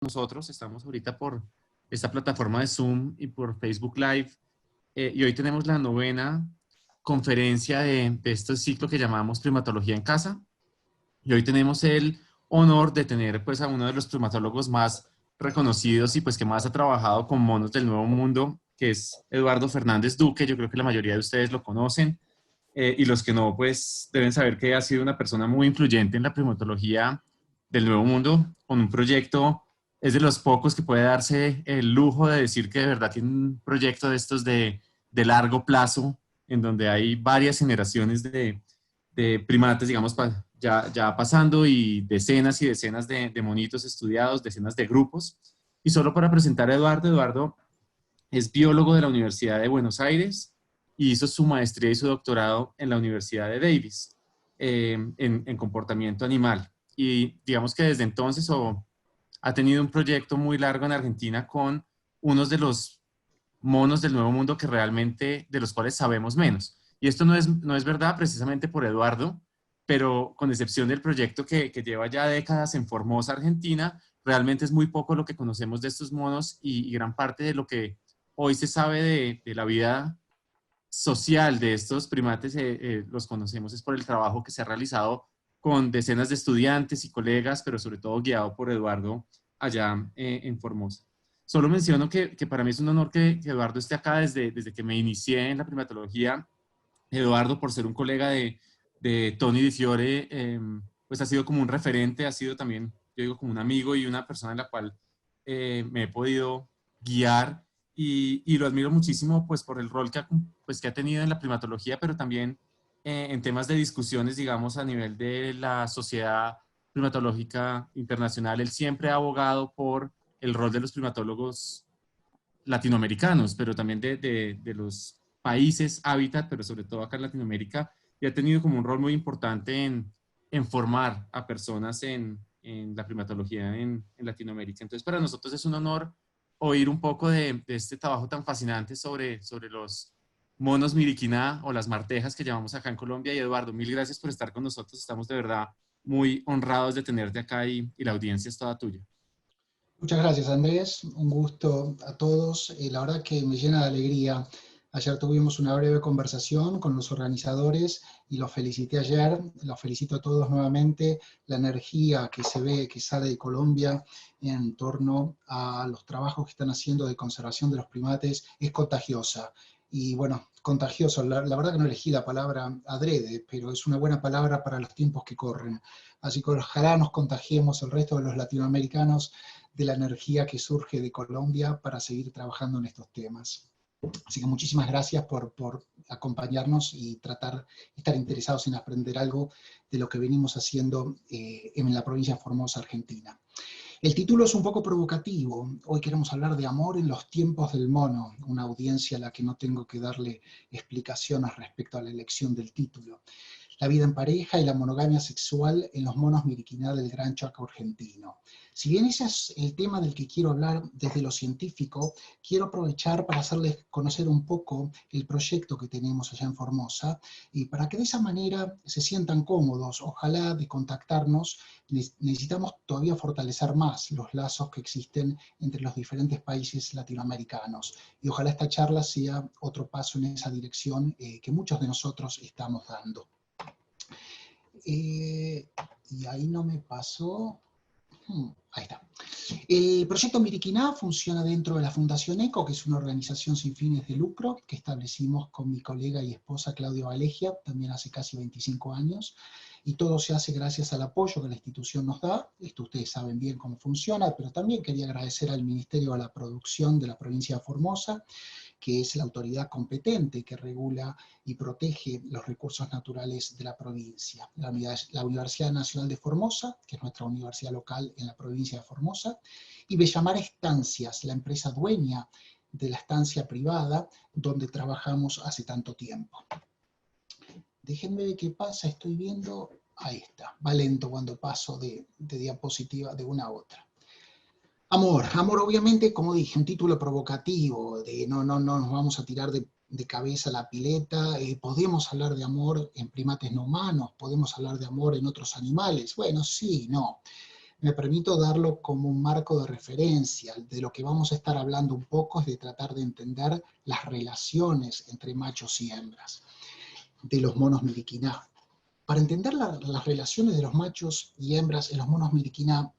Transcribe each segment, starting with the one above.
Nosotros estamos ahorita por esta plataforma de Zoom y por Facebook Live, y hoy tenemos la novena conferencia de este ciclo que llamamos Primatología en Casa, y hoy tenemos el honor de tener pues a uno de los primatólogos más reconocidos y pues que más ha trabajado con monos del Nuevo Mundo, que es Eduardo Fernández Duque. Yo creo que la mayoría de ustedes lo conocen, y los que no pues deben saber que ha sido una persona muy influyente en la primatología del Nuevo Mundo, con un proyecto. Es de los pocos que puede darse el lujo de decir que de verdad tiene un proyecto de estos de largo plazo, en donde hay varias generaciones de primates, digamos, ya pasando, y decenas de monitos estudiados, decenas de grupos. Y solo para presentar a Eduardo, Eduardo es biólogo de la Universidad de Buenos Aires y hizo su maestría y su doctorado en la Universidad de Davis, en comportamiento animal. Y digamos que desde entonces ha tenido un proyecto muy largo en Argentina con unos de los monos del Nuevo Mundo que realmente, de los cuales sabemos menos. Y esto no es verdad precisamente por Eduardo, pero con excepción del proyecto que lleva ya décadas en Formosa, Argentina, realmente es muy poco lo que conocemos de estos monos, y gran parte de lo que hoy se sabe de la vida social de estos primates, los conocemos es por el trabajo que se ha realizado con decenas de estudiantes y colegas, pero sobre todo guiado por Eduardo allá, en Formosa. Solo menciono que para mí es un honor que Eduardo esté acá desde que me inicié en la primatología. Eduardo, por ser un colega de Tony Di Fiore, pues ha sido como un referente, ha sido también, yo digo, como un amigo y una persona en la cual me he podido guiar, y lo admiro muchísimo pues por el rol pues, que ha tenido en la primatología, pero también en temas de discusiones, digamos, a nivel de la Sociedad Primatológica Internacional. Él siempre ha abogado por el rol de los primatólogos latinoamericanos, pero también de los países hábitat, pero sobre todo acá en Latinoamérica, y ha tenido como un rol muy importante en formar a personas en la primatología en Latinoamérica. Entonces, para nosotros es un honor oír un poco de este trabajo tan fascinante sobre los monos miriquiná, o las martejas que llamamos acá en Colombia. Y Eduardo, mil gracias por estar con nosotros. Estamos de verdad muy honrados de tenerte acá, y la audiencia es toda tuya. Muchas gracias, Andrés. Un gusto a todos. La verdad que me llena de alegría. Ayer tuvimos una breve conversación con los organizadores y los felicité ayer. Los felicito a todos nuevamente. La energía que se ve, que sale de Colombia en torno a los trabajos que están haciendo de conservación de los primates es contagiosa. Y bueno, contagioso, la verdad que no elegí la palabra adrede, pero es una buena palabra para los tiempos que corren. Así que ojalá nos contagiemos el resto de los latinoamericanos de la energía que surge de Colombia para seguir trabajando en estos temas. Así que muchísimas gracias por acompañarnos y estar interesados en aprender algo de lo que venimos haciendo en la provincia de Formosa, Argentina. El título es un poco provocativo. Hoy queremos hablar de amor en los tiempos del mono, una audiencia a la que no tengo que darle explicaciones respecto a la elección del título. La vida en pareja y la monogamia sexual en los monos miriquiná del Gran Chaco argentino. Si bien ese es el tema del que quiero hablar desde lo científico, quiero aprovechar para hacerles conocer un poco el proyecto que tenemos allá en Formosa, y para que de esa manera se sientan cómodos. Ojalá de contactarnos, necesitamos todavía fortalecer más los lazos que existen entre los diferentes países latinoamericanos, y ojalá esta charla sea otro paso en esa dirección que muchos de nosotros estamos dando. Y ahí no me pasó. Ahí está. El proyecto Miriquiná funciona dentro de la Fundación ECO, que es una organización sin fines de lucro que establecimos con mi colega y esposa Claudia Valegia, también hace casi 25 años, y todo se hace gracias al apoyo que la institución nos da. Esto ustedes saben bien cómo funciona, pero también quería agradecer al Ministerio de la Producción de la provincia de Formosa, que es la autoridad competente que regula y protege los recursos naturales de la provincia. La Universidad Nacional de Formosa, que es nuestra universidad local en la provincia de Formosa, y Bellamar Estancias, la empresa dueña de la estancia privada donde trabajamos hace tanto tiempo. Déjenme ver qué pasa, estoy viendo, ahí está, va lento cuando paso de diapositiva de una a otra. Amor, amor obviamente, como dije, un título provocativo, de no nos vamos a tirar de cabeza a la pileta. Podemos hablar de amor en primates no humanos, podemos hablar de amor en otros animales. Bueno, sí, no. me permito darlo como un marco de referencia. De lo que vamos a estar hablando un poco es de tratar de entender las relaciones entre machos y hembras de los monos Miriquina. Para entender las relaciones de los machos y hembras en los monos Miriquina,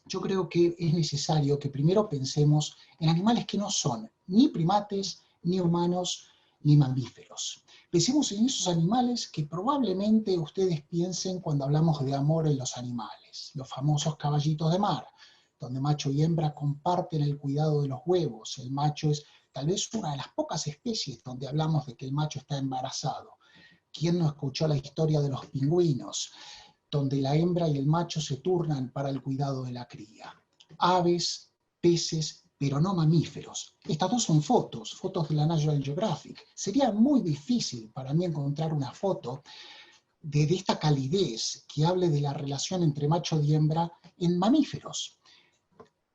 yo creo que es necesario que primero pensemos en animales que no son ni primates, ni humanos, ni mamíferos. Pensemos en esos animales que probablemente ustedes piensen cuando hablamos de amor en los animales, los famosos caballitos de mar, donde macho y hembra comparten el cuidado de los huevos. El macho es tal vez una de las pocas especies donde hablamos de que el macho está embarazado. ¿Quién no escuchó la historia de los pingüinos, donde la hembra y el macho se turnan para el cuidado de la cría? Aves, peces, pero no mamíferos. Estas dos son fotos de la National Geographic. Sería muy difícil para mí encontrar una foto de esta calidez que hable de la relación entre macho y hembra en mamíferos.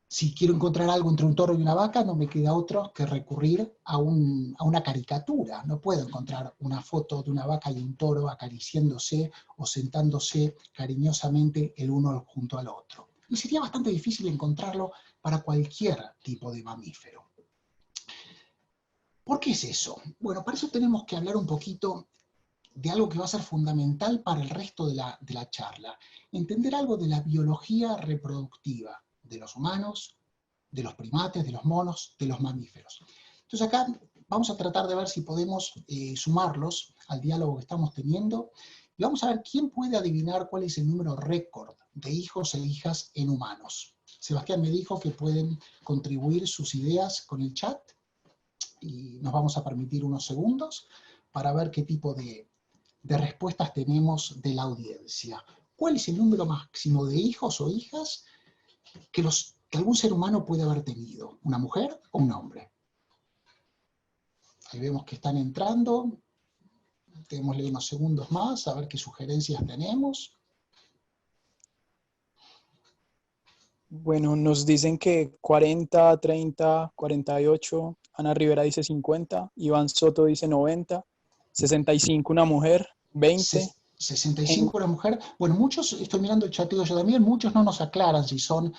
Si quiero encontrar algo entre un toro y una vaca, no me queda otro que recurrir a una caricatura. No puedo encontrar una foto de una vaca y un toro acariciándose o sentándose cariñosamente el uno junto al otro. Y sería bastante difícil encontrarlo para cualquier tipo de mamífero. ¿Por qué es eso? Bueno, para eso tenemos que hablar un poquito de algo que va a ser fundamental para el resto de la charla. Entender algo de la biología reproductiva de los humanos, de los primates, de los monos, de los mamíferos. Entonces acá vamos a tratar de ver si podemos sumarlos al diálogo que estamos teniendo y vamos a ver quién puede adivinar cuál es el número récord de hijos e hijas en humanos. Sebastián me dijo que pueden contribuir sus ideas con el chat y nos vamos a permitir unos segundos para ver qué tipo de respuestas tenemos de la audiencia. ¿Cuál es el número máximo de hijos o hijas que algún ser humano puede haber tenido? ¿Una mujer o un hombre? Ahí vemos que están entrando. Démosle unos segundos más a ver qué sugerencias tenemos. Bueno, nos dicen que 40, 30, 48, Ana Rivera dice 50, Iván Soto dice 90, 65 una mujer, 20. 65 una mujer. Bueno, muchos, estoy mirando el chateo yo también, muchos no nos aclaran si son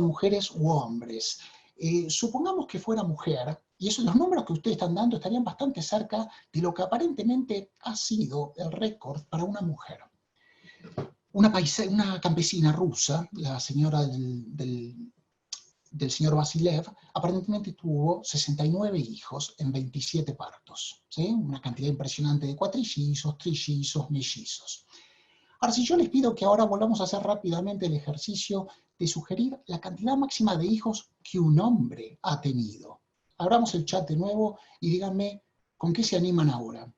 mujeres u hombres. Supongamos que fuera mujer, y los números que ustedes están dando estarían bastante cerca de lo que aparentemente ha sido el récord para una mujer. Una campesina rusa, la señora del señor Vasilev, aparentemente tuvo 69 hijos en 27 partos, ¿sí? Una cantidad impresionante de cuatrillizos, trillizos, mellizos. Ahora, si yo les pido que ahora volvamos a hacer rápidamente el ejercicio de sugerir la cantidad máxima de hijos que un hombre ha tenido. Abramos el chat de nuevo y díganme con qué se animan ahora.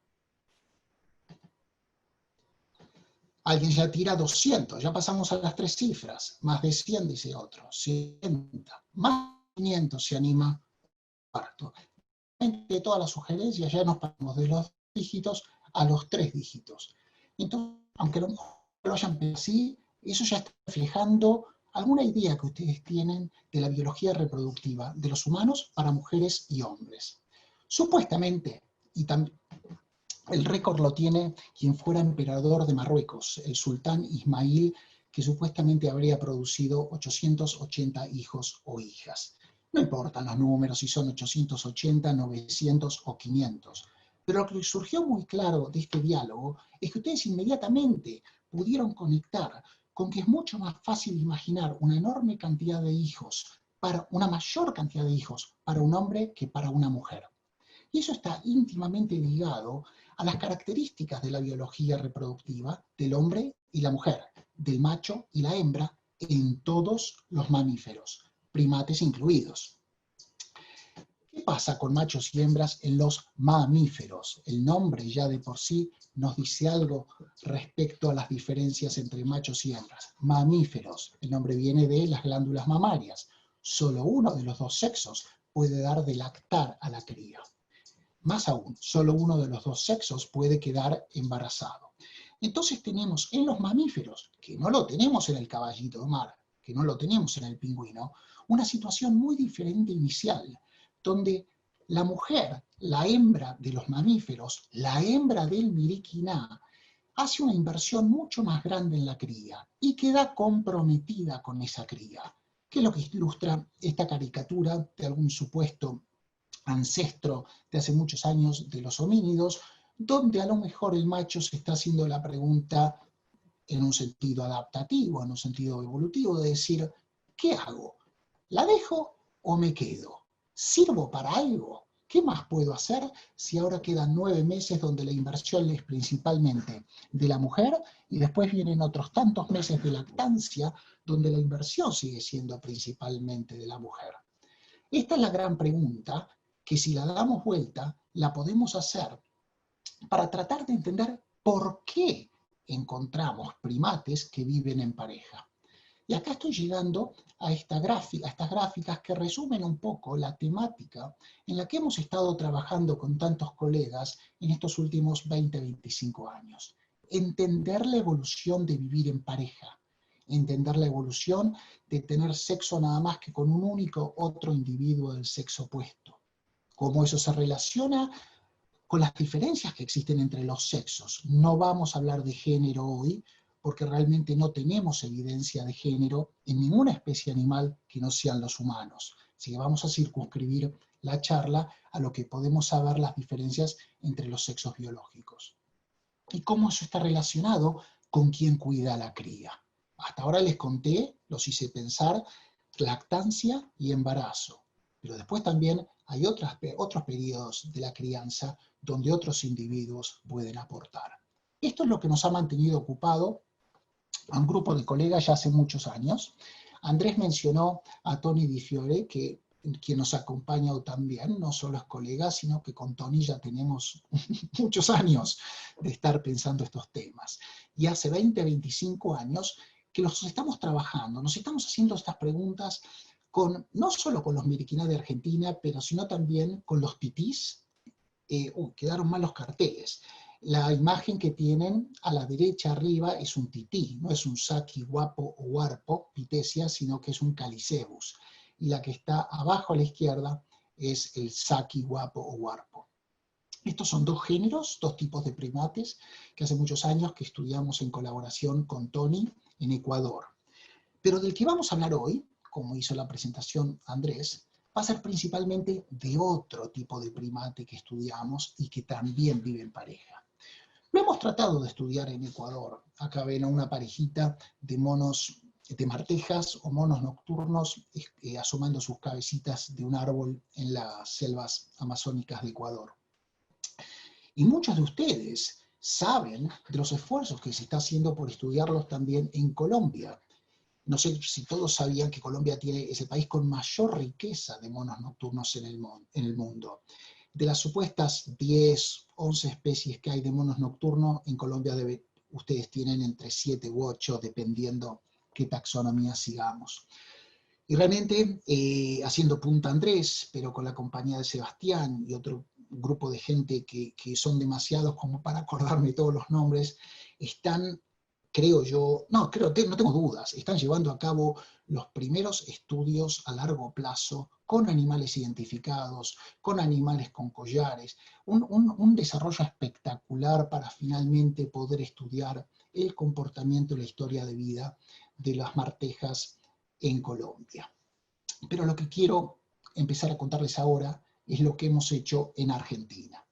Alguien ya tira 200, ya pasamos a las 3 cifras, más de 100 dice otro, 60, más de 500 se anima parto. De todas las sugerencias ya nos pasamos de los dígitos a los 3 dígitos. Entonces, aunque lo hayan pensado así, eso ya está reflejando alguna idea que ustedes tienen de la biología reproductiva de los humanos para mujeres y hombres. Supuestamente, y también el récord lo tiene quien fuera emperador de Marruecos, el sultán Ismail, que supuestamente habría producido 880 hijos o hijas. No importan los números, si son 880, 900 o 500. Pero lo que surgió muy claro de este diálogo es que ustedes inmediatamente pudieron conectar con que es mucho más fácil imaginar una enorme cantidad de hijos, una mayor cantidad de hijos para un hombre que para una mujer. Y eso está íntimamente ligado a las características de la biología reproductiva del hombre y la mujer, del macho y la hembra en todos los mamíferos, primates incluidos. ¿Qué pasa con machos y hembras en los mamíferos? El nombre ya de por sí nos dice algo respecto a las diferencias entre machos y hembras. Mamíferos, el nombre viene de las glándulas mamarias. Solo uno de los dos sexos puede dar de lactar a la cría. Más aún, solo uno de los dos sexos puede quedar embarazado. Entonces tenemos en los mamíferos, que no lo tenemos en el caballito de mar, que no lo tenemos en el pingüino, una situación muy diferente inicial, donde la mujer, la hembra de los mamíferos, la hembra del miriquiná, hace una inversión mucho más grande en la cría y queda comprometida con esa cría. ¿Qué es lo que ilustra esta caricatura de algún supuesto ancestro de hace muchos años de los homínidos, donde a lo mejor el macho se está haciendo la pregunta en un sentido adaptativo, en un sentido evolutivo, de decir, ¿qué hago? ¿La dejo o me quedo? ¿Sirvo para algo? ¿Qué más puedo hacer si ahora quedan 9 meses donde la inversión es principalmente de la mujer y después vienen otros tantos meses de lactancia donde la inversión sigue siendo principalmente de la mujer? Esta es la gran pregunta que si la damos vuelta, la podemos hacer para tratar de entender por qué encontramos primates que viven en pareja. Y acá estoy llegando a estas gráficas que resumen un poco la temática en la que hemos estado trabajando con tantos colegas en estos últimos 20-25 años. Entender la evolución de vivir en pareja, entender la evolución de tener sexo nada más que con un único otro individuo del sexo opuesto, cómo eso se relaciona con las diferencias que existen entre los sexos. No vamos a hablar de género hoy, porque realmente no tenemos evidencia de género en ninguna especie animal que no sean los humanos. Así que vamos a circunscribir la charla a lo que podemos saber las diferencias entre los sexos biológicos. Y cómo eso está relacionado con quién cuida a la cría. Hasta ahora les conté, los hice pensar, lactancia y embarazo. Pero después también hay otros periodos de la crianza donde otros individuos pueden aportar. Esto es lo que nos ha mantenido ocupado a un grupo de colegas ya hace muchos años. Andrés mencionó a Tony Di Fiore, quien nos acompaña también, no solo es colega, sino que con Tony ya tenemos muchos años de estar pensando estos temas. Y hace 25 años que los estamos trabajando, nos estamos haciendo estas preguntas no solo con los miriquina de Argentina, pero sino también con los titís. Quedaron mal los carteles. La imagen que tienen a la derecha arriba es un tití, no es un saki, guapo o guarpo, pitesia, sino que es un calicebus. Y la que está abajo a la izquierda es el saki, guapo o guarpo. Estos son dos géneros, dos tipos de primates, que hace muchos años que estudiamos en colaboración con Tony en Ecuador. Pero del que vamos a hablar hoy, como hizo la presentación Andrés, va a ser principalmente de otro tipo de primate que estudiamos y que también vive en pareja. Lo hemos tratado de estudiar en Ecuador. Acá ven a una parejita de monos, de martejas o monos nocturnos asomando sus cabecitas de un árbol en las selvas amazónicas de Ecuador. Y muchos de ustedes saben de los esfuerzos que se está haciendo por estudiarlos también en Colombia. No sé si todos sabían que Colombia es el país con mayor riqueza de monos nocturnos en el mundo. De las supuestas 10, 11 especies que hay de monos nocturnos, en Colombia ustedes tienen entre 7 u 8, dependiendo qué taxonomía sigamos. Y realmente, haciendo punta Andrés, pero con la compañía de Sebastián y otro grupo de gente que son demasiados como para acordarme todos los nombres, están, creo yo, no tengo dudas, están llevando a cabo los primeros estudios a largo plazo con animales identificados, con animales con collares, un desarrollo espectacular para finalmente poder estudiar el comportamiento y la historia de vida de las martejas en Colombia. Pero lo que quiero empezar a contarles ahora es lo que hemos hecho en Argentina.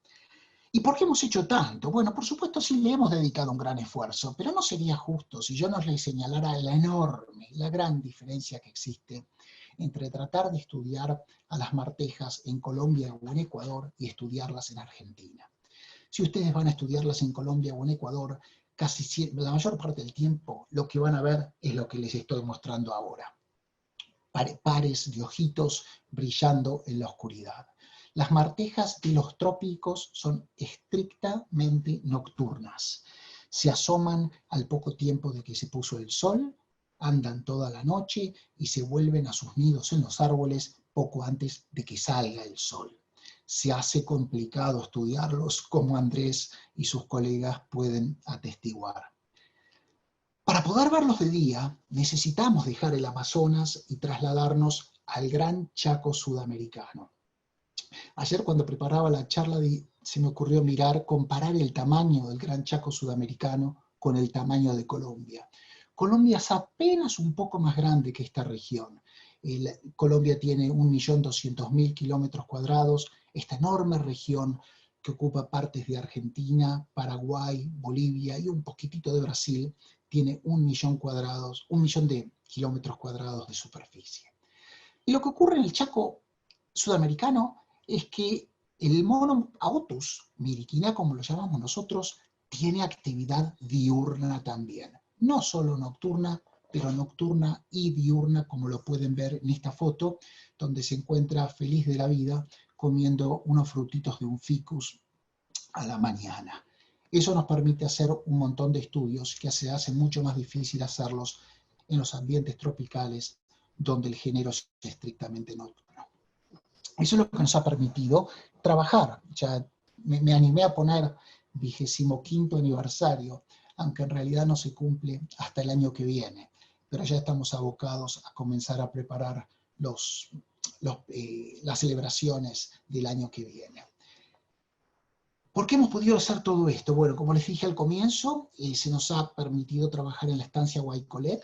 ¿Y por qué hemos hecho tanto? Bueno, por supuesto sí le hemos dedicado un gran esfuerzo, pero no sería justo si yo no les señalara la enorme, la gran diferencia que existe entre tratar de estudiar a las martejas en Colombia o en Ecuador y estudiarlas en Argentina. Si ustedes van a estudiarlas en Colombia o en Ecuador, la mayor parte del tiempo lo que van a ver es lo que les estoy mostrando ahora. Pares de ojitos brillando en la oscuridad. Las martejas de los trópicos son estrictamente nocturnas. Se asoman al poco tiempo de que se puso el sol, andan toda la noche y se vuelven a sus nidos en los árboles poco antes de que salga el sol. Se hace complicado estudiarlos, como Andrés y sus colegas pueden atestiguar. Para poder verlos de día, necesitamos dejar el Amazonas y trasladarnos al gran Chaco sudamericano. Ayer cuando preparaba la charla se me ocurrió comparar el tamaño del Gran Chaco sudamericano con el tamaño de Colombia. Colombia es apenas un poco más grande que esta región. Colombia tiene 1.200.000 kilómetros cuadrados, esta enorme región que ocupa partes de Argentina, Paraguay, Bolivia y un poquitito de Brasil, tiene 1.000.000 de kilómetros cuadrados de superficie. Y lo que ocurre en el Chaco sudamericano es que el mono Aotus miriquina, como lo llamamos nosotros, tiene actividad diurna también. No solo nocturna, pero nocturna y diurna, como lo pueden ver en esta foto, donde se encuentra feliz de la vida comiendo unos frutitos de un ficus a la mañana. Eso nos permite hacer un montón de estudios que se hace mucho más difícil hacerlos en los ambientes tropicales, donde el género es estrictamente nocturno. Eso es lo que nos ha permitido trabajar. Ya me animé a poner 25º aniversario, aunque en realidad no se cumple hasta el año que viene, pero ya estamos abocados a comenzar a preparar las celebraciones del año que viene. ¿Por qué hemos podido hacer todo esto? Bueno, como les dije al comienzo, se nos ha permitido trabajar en la estancia Guaycolec.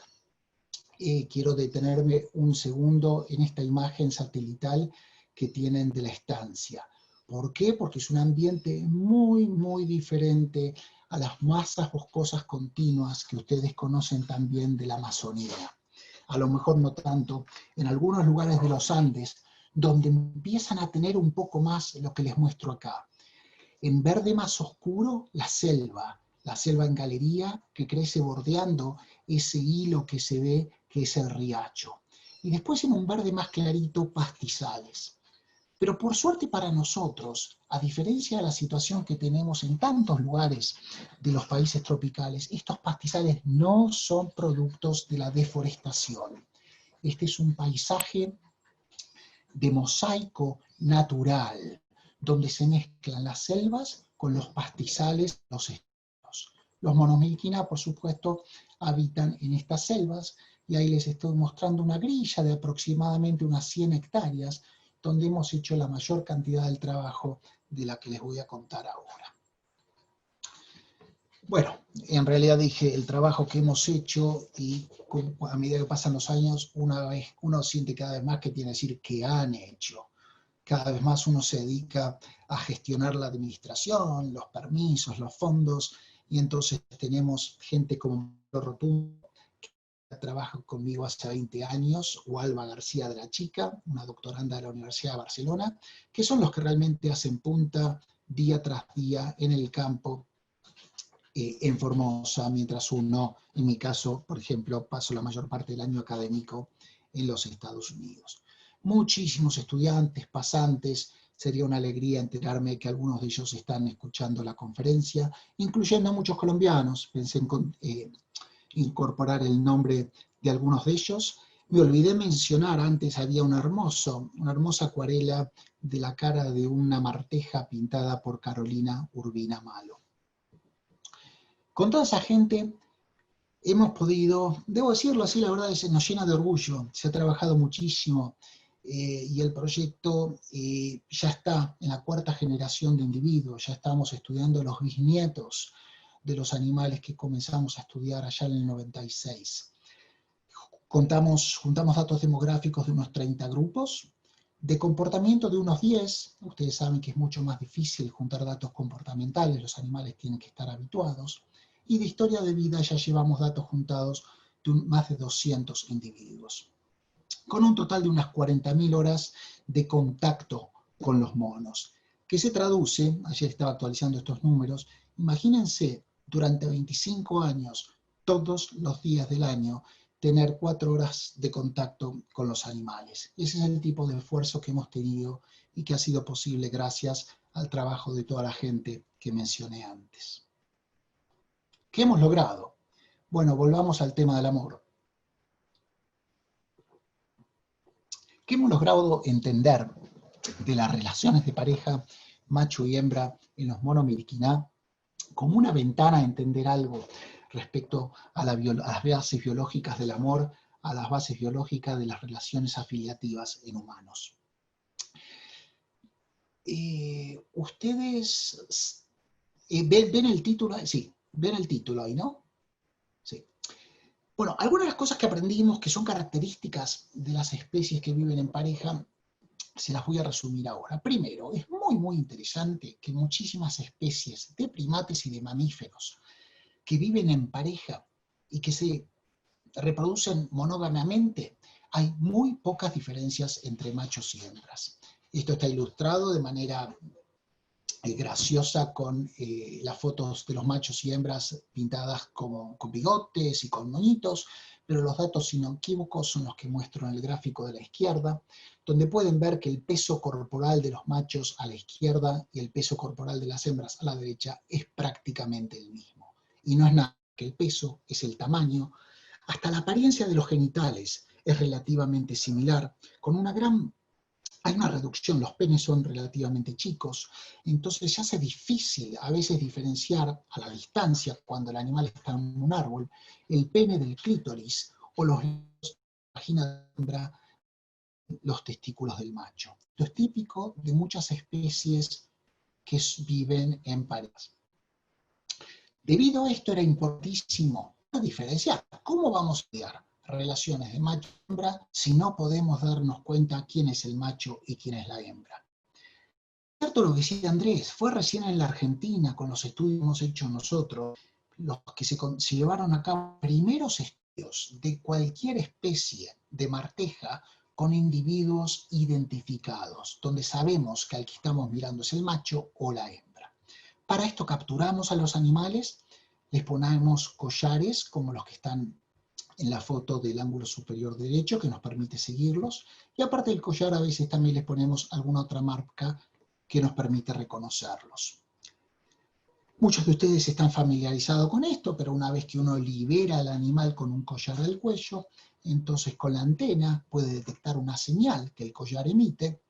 Quiero detenerme un segundo en esta imagen satelital que tienen de la estancia. ¿Por qué? Porque es un ambiente muy, muy diferente a las masas boscosas continuas que ustedes conocen también de la Amazonía. A lo mejor no tanto en algunos lugares de los Andes, donde empiezan a tener un poco más lo que les muestro acá. En verde más oscuro, la selva en galería que crece bordeando ese hilo que se ve que es el riacho. Y después en un verde más clarito, pastizales. Pero por suerte para nosotros, a diferencia de la situación que tenemos en tantos lugares de los países tropicales, estos pastizales no son productos de la deforestación. Este es un paisaje de mosaico natural, donde se mezclan las selvas con los pastizales, los estados. Los monomilquina, por supuesto, habitan en estas selvas, y ahí les estoy mostrando una grilla de aproximadamente unas 100 hectáreas, donde hemos hecho la mayor cantidad del trabajo de la que les voy a contar ahora. Bueno, en realidad dije el trabajo que hemos hecho, y a medida que pasan los años, uno siente cada vez más que tiene que decir que han hecho. Cada vez más uno se dedica a gestionar la administración, los permisos, los fondos, y entonces tenemos gente como Rotundo, que trabaja conmigo hace 20 años, o Alba García de la Chica, una doctoranda de la Universidad de Barcelona, que son los que realmente hacen punta día tras día en el campo, en Formosa, mientras uno, en mi caso, por ejemplo, paso la mayor parte del año académico en los Estados Unidos. Muchísimos estudiantes, pasantes, sería una alegría enterarme que algunos de ellos están escuchando la conferencia, incluyendo a muchos colombianos. Pensé en incorporar el nombre de algunos de ellos. Me olvidé mencionar, antes había una hermosa acuarela de la cara de una marteja pintada por Carolina Urbina Malo. Con toda esa gente hemos podido, debo decirlo así, la verdad nos llena de orgullo, se ha trabajado muchísimo, y el proyecto ya está en la 4ª generación de individuos, ya estamos estudiando los bisnietos de los animales que comenzamos a estudiar allá en el 96. Juntamos datos demográficos de unos 30 grupos, de comportamiento de unos 10, ustedes saben que es mucho más difícil juntar datos comportamentales, los animales tienen que estar habituados, y de historia de vida ya llevamos datos juntados de más de 200 individuos, con un total de unas 40.000 horas de contacto con los monos, que se traduce, ayer estaba actualizando estos números, imagínense durante 25 años, todos los días del año, tener 4 horas de contacto con los animales. Ese es el tipo de esfuerzo que hemos tenido y que ha sido posible gracias al trabajo de toda la gente que mencioné antes. ¿Qué hemos logrado? Bueno, volvamos al tema del amor. ¿Qué hemos logrado entender de las relaciones de pareja macho y hembra en los monomilquiná como una ventana a entender algo respecto a las bases biológicas del amor, a las bases biológicas de las relaciones afiliativas en humanos? Ustedes ven el título, sí, ven el título ahí, ¿no? Sí. Bueno, algunas de las cosas que aprendimos que son características de las especies que viven en pareja, se las voy a resumir ahora. Primero, es muy interesante que muchísimas especies de primates y de mamíferos que viven en pareja y que se reproducen monógamamente, hay muy pocas diferencias entre machos y hembras. Esto está ilustrado de manera graciosa con las fotos de los machos y hembras pintadas con bigotes y con moñitos, pero los datos inequívocos son los que muestro en el gráfico de la izquierda, donde pueden ver que el peso corporal de los machos a la izquierda y el peso corporal de las hembras a la derecha es prácticamente el mismo. Y no es nada que el peso, es el tamaño. Hasta la apariencia de los genitales es relativamente similar, con hay una reducción, los penes son relativamente chicos, entonces se hace difícil a veces diferenciar a la distancia, cuando el animal está en un árbol, el pene del clítoris o los vagina de hembra, los testículos del macho. Esto es típico de muchas especies que viven en parejas. Debido a esto era importantísimo diferenciar. ¿Cómo vamos a estudiar relaciones de macho y hembra si no podemos darnos cuenta quién es el macho y quién es la hembra? Cierto lo que decía Andrés, fue recién en la Argentina, con los estudios que hemos hecho nosotros, los que se llevaron a cabo primeros estudios de cualquier especie de marteja con individuos identificados, donde sabemos que al que estamos mirando es el macho o la hembra. Para esto capturamos a los animales, les ponemos collares como los que están en la foto del ángulo superior derecho que nos permite seguirlos, y aparte del collar a veces también les ponemos alguna otra marca que nos permite reconocerlos. Muchos de ustedes están familiarizados con esto, pero una vez que uno libera al animal con un collar del cuello, entonces con la antena puede detectar una señal que el collar emite.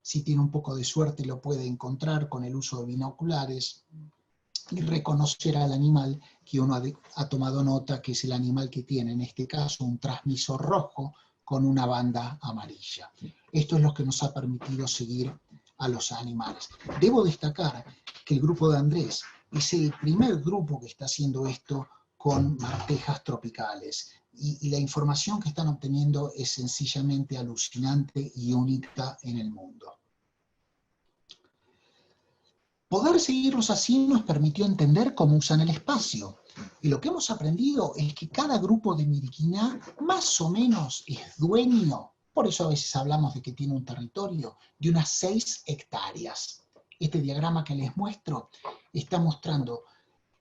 Si tiene un poco de suerte lo puede encontrar con el uso de binoculares y reconocer al animal que uno ha tomado nota que es el animal que tiene, en este caso, un transmisor rojo con una banda amarilla. Esto es lo que nos ha permitido seguir a los animales. Debo destacar que el grupo de Andrés es el primer grupo que está haciendo esto con martejas tropicales. Y la información que están obteniendo es sencillamente alucinante y única en el mundo. Poder seguirlos así nos permitió entender cómo usan el espacio. Y lo que hemos aprendido es que cada grupo de Miriquina más o menos es dueño, por eso a veces hablamos de que tiene un territorio, de unas 6 hectáreas. Este diagrama que les muestro está mostrando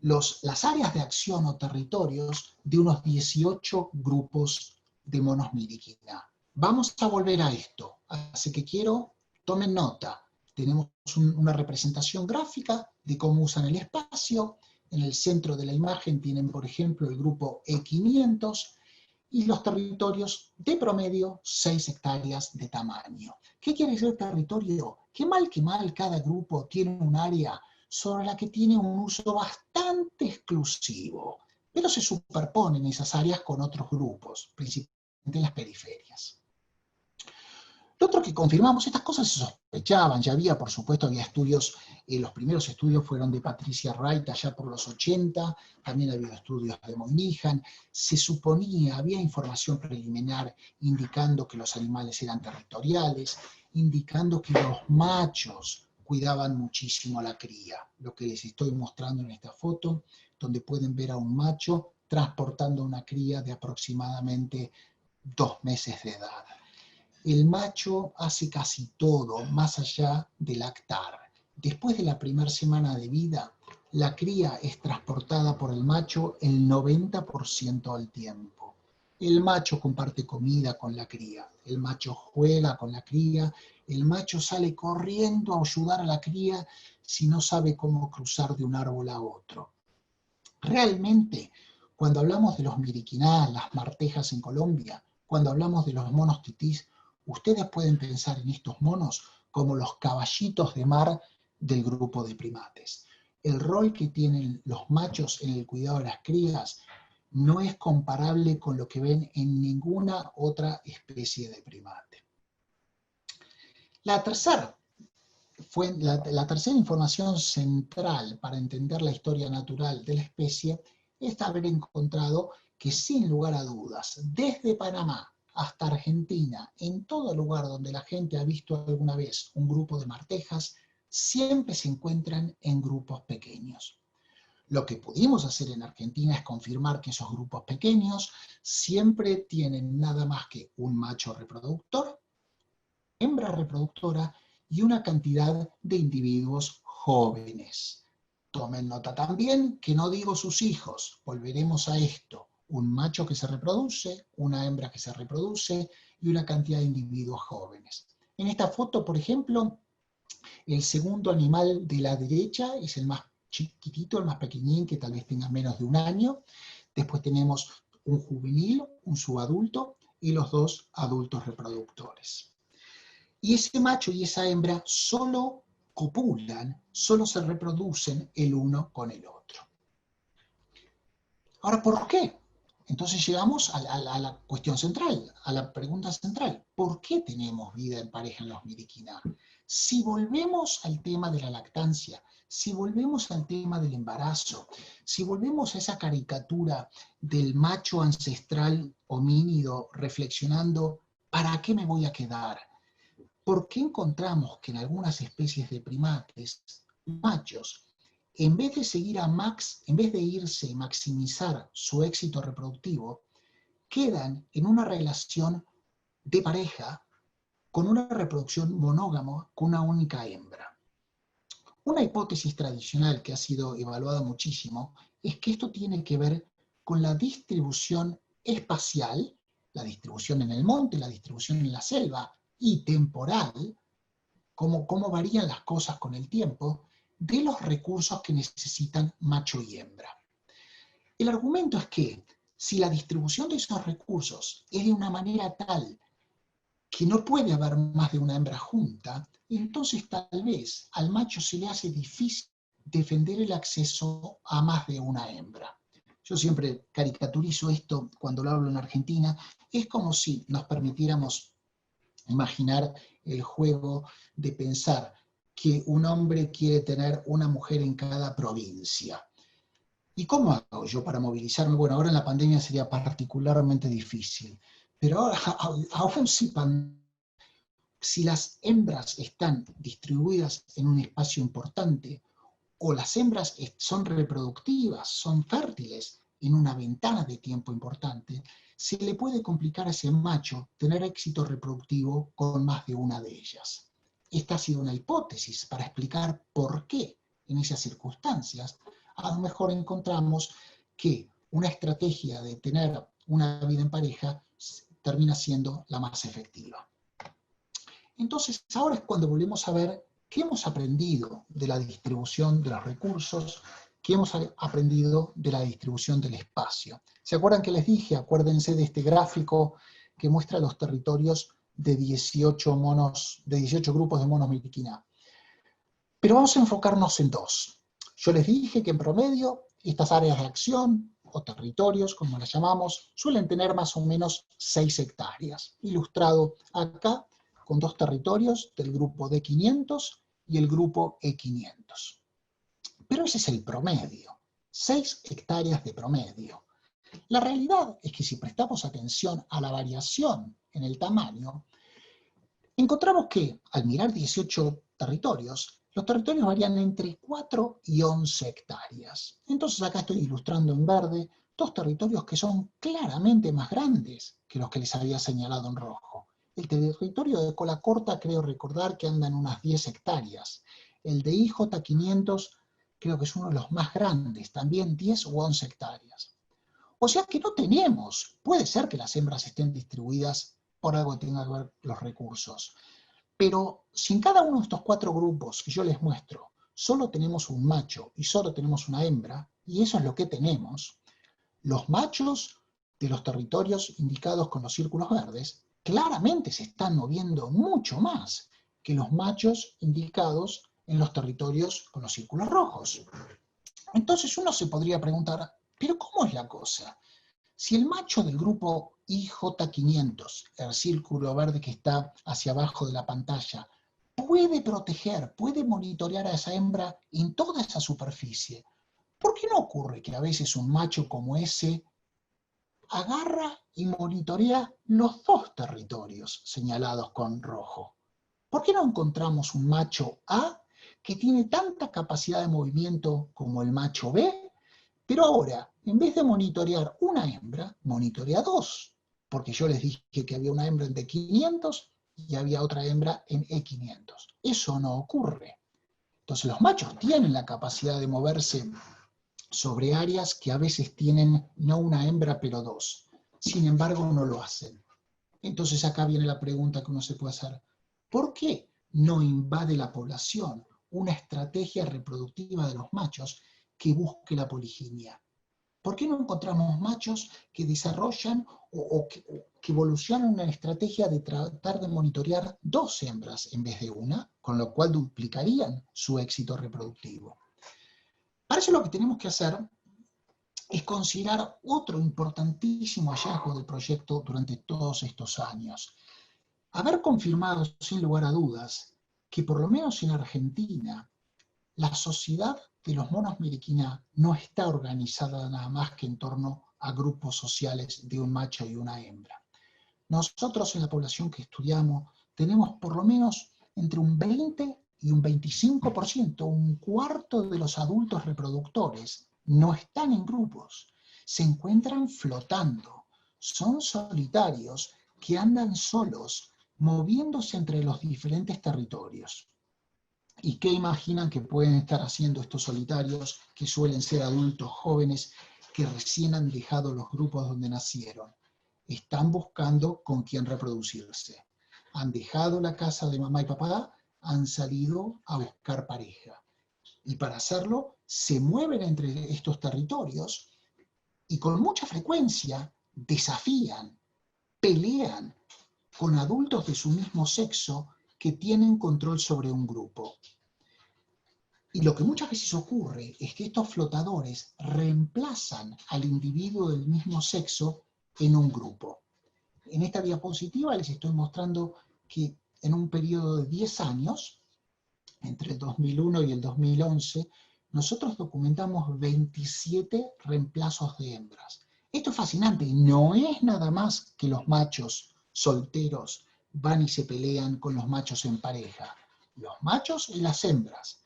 las áreas de acción o territorios de unos 18 grupos de monos Miriquina. Vamos a volver a esto, así que quiero, tomen nota. Tenemos una representación gráfica de cómo usan el espacio. En el centro de la imagen tienen, por ejemplo, el grupo E500 y los territorios de promedio 6 hectáreas de tamaño. ¿Qué quiere decir territorio? Que mal cada grupo tiene un área sobre la que tiene un uso bastante exclusivo, pero se superponen esas áreas con otros grupos, principalmente en las periferias. Lo otro que confirmamos, estas cosas se sospechaban, ya había, por supuesto, había estudios, los primeros estudios fueron de Patricia Wright allá por los 80, también había estudios de Moynihan, se suponía, había información preliminar indicando que los animales eran territoriales, indicando que los machos cuidaban muchísimo a la cría, lo que les estoy mostrando en esta foto, donde pueden ver a un macho transportando una cría de aproximadamente 2 meses de edad. El macho hace casi todo, más allá de lactar. Después de la primera semana de vida, la cría es transportada por el macho el 90% del tiempo. El macho comparte comida con la cría, el macho juega con la cría, el macho sale corriendo a ayudar a la cría si no sabe cómo cruzar de un árbol a otro. Realmente, cuando hablamos de los miriquiná, las martejas en Colombia, cuando hablamos de los monos titís, ustedes pueden pensar en estos monos como los caballitos de mar del grupo de primates. El rol que tienen los machos en el cuidado de las crías no es comparable con lo que ven en ninguna otra especie de primate. La tercera la tercera información central para entender la historia natural de la especie es haber encontrado que sin lugar a dudas, desde Panamá hasta Argentina, en todo lugar donde la gente ha visto alguna vez un grupo de martejas, siempre se encuentran en grupos pequeños. Lo que pudimos hacer en Argentina es confirmar que esos grupos pequeños siempre tienen nada más que un macho reproductor, hembra reproductora y una cantidad de individuos jóvenes. Tomen nota también que no digo sus hijos, volveremos a esto. Un macho que se reproduce, una hembra que se reproduce y una cantidad de individuos jóvenes. En esta foto, por ejemplo, el segundo animal de la derecha es el más chiquitito, el más pequeñín, que tal vez tenga menos de un año. Después tenemos un juvenil, un subadulto y los dos adultos reproductores. Y ese macho y esa hembra solo copulan, solo se reproducen el uno con el otro. Ahora, ¿por qué? Entonces llegamos a la cuestión central, a la pregunta central. ¿Por qué tenemos vida en pareja en los Miriquina? Si volvemos al tema de la lactancia, si volvemos al tema del embarazo, si volvemos a esa caricatura del macho ancestral homínido reflexionando, ¿para qué me voy a quedar? ¿Por qué encontramos que en algunas especies de primates, machos, en vez de irse y maximizar su éxito reproductivo, quedan en una relación de pareja con una reproducción monógama con una única hembra? Una hipótesis tradicional que ha sido evaluada muchísimo es que esto tiene que ver con la distribución espacial, la distribución en el monte, la distribución en la selva, y temporal, cómo varían las cosas con el tiempo, de los recursos que necesitan macho y hembra. El argumento es que si la distribución de esos recursos es de una manera tal que no puede haber más de una hembra junta, entonces tal vez al macho se le hace difícil defender el acceso a más de una hembra. Yo siempre caricaturizo esto cuando lo hablo en Argentina, es como si nos permitiéramos imaginar el juego de pensar que un hombre quiere tener una mujer en cada provincia. ¿Y cómo hago yo para movilizarme? Bueno, ahora en la pandemia sería particularmente difícil, pero ahora, aún si las hembras están distribuidas en un espacio importante, o las hembras son reproductivas, son fértiles en una ventana de tiempo importante, se le puede complicar a ese macho tener éxito reproductivo con más de una de ellas. Esta ha sido una hipótesis para explicar por qué en esas circunstancias a lo mejor encontramos que una estrategia de tener una vida en pareja termina siendo la más efectiva. Entonces, ahora es cuando volvemos a ver qué hemos aprendido de la distribución de los recursos, qué hemos aprendido de la distribución del espacio. ¿Se acuerdan que les dije? Acuérdense de este gráfico que muestra los territorios de 18 grupos de monos Miriquina. Pero vamos a enfocarnos en dos. Yo les dije que en promedio estas áreas de acción, o territorios, como las llamamos, suelen tener más o menos 6 hectáreas. Ilustrado acá con dos territorios del grupo D500 y el grupo E500. Pero ese es el promedio, 6 hectáreas de promedio. La realidad es que si prestamos atención a la variación en el tamaño, encontramos que al mirar 18 territorios, los territorios varían entre 4 y 11 hectáreas. Entonces acá estoy ilustrando en verde dos territorios que son claramente más grandes que los que les había señalado en rojo. El territorio de cola corta creo recordar que anda en unas 10 hectáreas. El de IJ500 creo que es uno de los más grandes, también 10 u 11 hectáreas. O sea que no tenemos, puede ser que las hembras estén distribuidas por algo que tenga que ver los recursos, pero si en cada uno de estos 4 grupos que yo les muestro solo tenemos un macho y solo tenemos una hembra, y eso es lo que tenemos, los machos de los territorios indicados con los círculos verdes claramente se están moviendo mucho más que los machos indicados en los territorios con los círculos rojos. Entonces uno se podría preguntar, ¿pero cómo es la cosa? Si el macho del grupo IJ500, el círculo verde que está hacia abajo de la pantalla, puede proteger, puede monitorear a esa hembra en toda esa superficie. ¿Por qué no ocurre que a veces un macho como ese agarra y monitorea los dos territorios señalados con rojo? ¿Por qué no encontramos un macho A que tiene tanta capacidad de movimiento como el macho B, pero ahora, en vez de monitorear una hembra, monitorea dos? Porque yo les dije que había una hembra en D500 y había otra hembra en E500. Eso no ocurre. Entonces los machos tienen la capacidad de moverse sobre áreas que a veces tienen no una hembra, pero dos. Sin embargo, no lo hacen. Entonces acá viene la pregunta que uno se puede hacer. ¿Por qué no invade la población una estrategia reproductiva de los machos que busque la poliginia? ¿Por qué no encontramos machos que desarrollan o que evolucionan una estrategia de tratar de monitorear dos hembras en vez de una, con lo cual duplicarían su éxito reproductivo? Para eso lo que tenemos que hacer es considerar otro importantísimo hallazgo del proyecto durante todos estos años. Haber confirmado sin lugar a dudas que por lo menos en Argentina la sociedad de los monos miriquina no está organizada nada más que en torno a grupos sociales de un macho y una hembra. Nosotros en la población que estudiamos tenemos por lo menos entre un 20 y un 25%, un cuarto de los adultos reproductores no están en grupos, se encuentran flotando, son solitarios que andan solos, moviéndose entre los diferentes territorios. ¿Y qué imaginan que pueden estar haciendo estos solitarios, que suelen ser adultos jóvenes, que recién han dejado los grupos donde nacieron? Están buscando con quién reproducirse. Han dejado la casa de mamá y papá, han salido a buscar pareja. Y para hacerlo, se mueven entre estos territorios y con mucha frecuencia desafían, pelean con adultos de su mismo sexo que tienen control sobre un grupo. Y lo que muchas veces ocurre es que estos flotadores reemplazan al individuo del mismo sexo en un grupo. En esta diapositiva les estoy mostrando que en un periodo de 10 años, entre el 2001 y el 2011, nosotros documentamos 27 reemplazos de hembras. Esto es fascinante, no es nada más que los machos solteros van y se pelean con los machos en pareja. Los machos y las hembras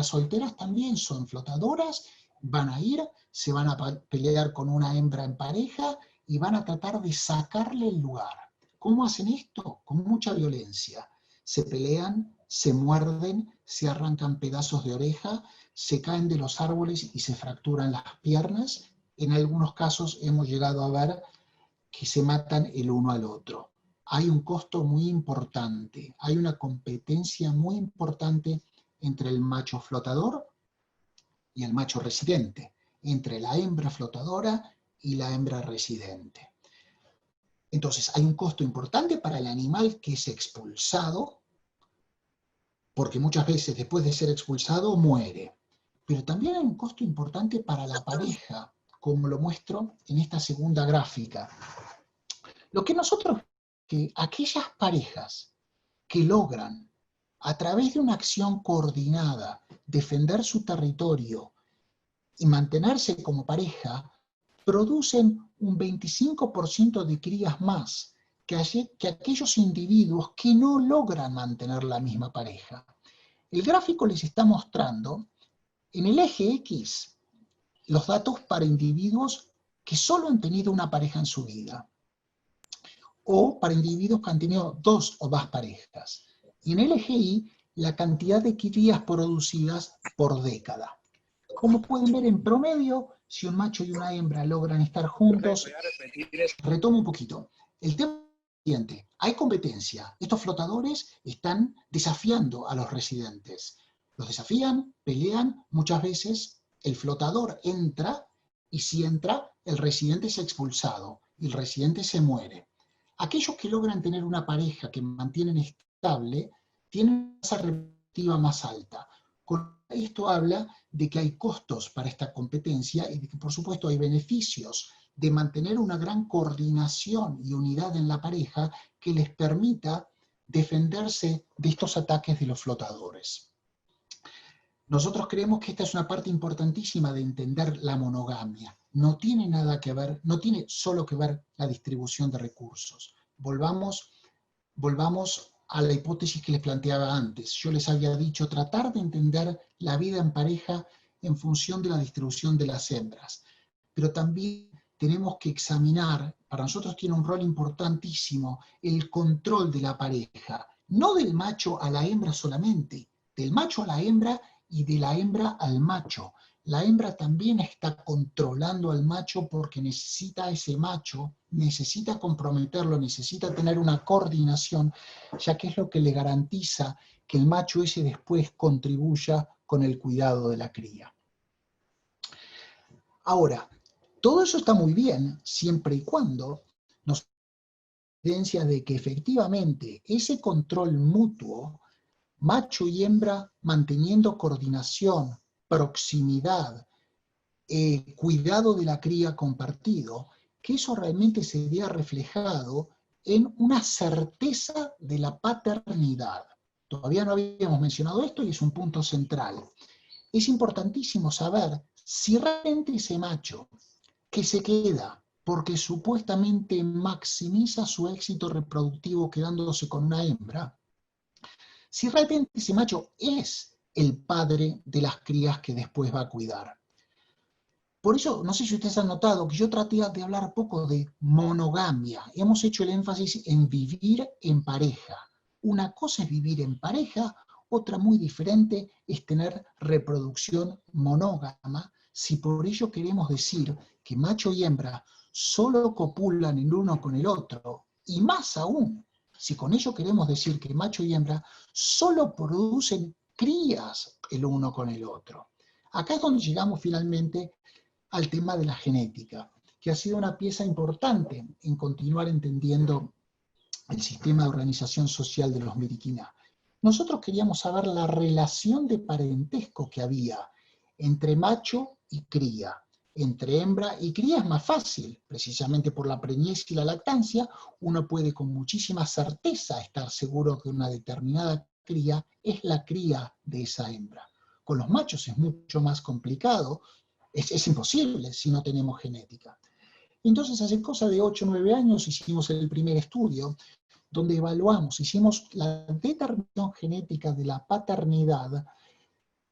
solteras también son flotadoras, van a ir, se van a pelear con una hembra en pareja y van a tratar de sacarle el lugar. ¿Cómo hacen esto? Con mucha violencia. Se pelean, se muerden, se arrancan pedazos de oreja, se caen de los árboles y se fracturan las piernas. En algunos casos hemos llegado a ver que se matan el uno al otro. Hay un costo muy importante, hay una competencia muy importante entre el macho flotador y el macho residente, entre la hembra flotadora y la hembra residente. Entonces hay un costo importante para el animal que es expulsado, porque muchas veces después de ser expulsado muere. Pero también hay un costo importante para la pareja, como lo muestro en esta segunda gráfica. Lo que nosotros, que aquellas parejas que logran, a través de una acción coordinada, defender su territorio y mantenerse como pareja, producen un 25% de crías más que aquellos individuos que no logran mantener la misma pareja. El gráfico les está mostrando en el eje X los datos para individuos que solo han tenido una pareja en su vida, o para individuos que han tenido dos o más parejas. Y en el eje Y, la cantidad de crías producidas por década. Como pueden ver, en promedio, si un macho y una hembra logran estar juntos, retomo un poquito. El tema es el siguiente: hay competencia. Estos flotadores están desafiando a los residentes. Los desafían, pelean, muchas veces el flotador entra, y si entra, el residente es expulsado, y el residente se muere. Aquellos que logran tener una pareja que mantienen estable, tienen una tasa reproductiva más alta. Con esto habla de que hay costos para esta competencia y de que, por supuesto, hay beneficios de mantener una gran coordinación y unidad en la pareja que les permita defenderse de estos ataques de los flotadores. Nosotros creemos que esta es una parte importantísima de entender la monogamia. No tiene nada que ver, no tiene solo que ver la distribución de recursos. Volvamos a la hipótesis que les planteaba antes. Yo les había dicho tratar de entender la vida en pareja en función de la distribución de las hembras. Pero también tenemos que examinar, para nosotros tiene un rol importantísimo, el control de la pareja. No del macho a la hembra solamente, del macho a la hembra y de la hembra al macho. La hembra también está controlando al macho porque necesita a ese macho, necesita comprometerlo, necesita tener una coordinación, ya que es lo que le garantiza que el macho ese después contribuya con el cuidado de la cría. Ahora, todo eso está muy bien siempre y cuando nos da evidencia de que efectivamente ese control mutuo, macho y hembra manteniendo coordinación, proximidad, cuidado de la cría compartido, que eso realmente se vea reflejado en una certeza de la paternidad. Todavía no habíamos mencionado esto y es un punto central. Es importantísimo saber si realmente ese macho que se queda porque supuestamente maximiza su éxito reproductivo quedándose con una hembra, si realmente ese macho es el padre de las crías que después va a cuidar. Por eso, no sé si ustedes han notado que yo traté de hablar poco de monogamia. Hemos hecho el énfasis en vivir en pareja. Una cosa es vivir en pareja, otra muy diferente es tener reproducción monógama, si por ello queremos decir que macho y hembra solo copulan el uno con el otro, y más aún, si con ello queremos decir que macho y hembra solo producen crías el uno con el otro. Acá es donde llegamos finalmente al tema de la genética, que ha sido una pieza importante en continuar entendiendo el sistema de organización social de los Meriquina. Nosotros queríamos saber la relación de parentesco que había entre macho y cría. Entre hembra y cría es más fácil, precisamente por la preñez y la lactancia, uno puede con muchísima certeza estar seguro que una determinada cría es la cría de esa hembra. Con los machos es mucho más complicado, es imposible si no tenemos genética. Entonces, hace cosa de 8 o 9 años hicimos el primer estudio, donde evaluamos, hicimos la determinación genética de la paternidad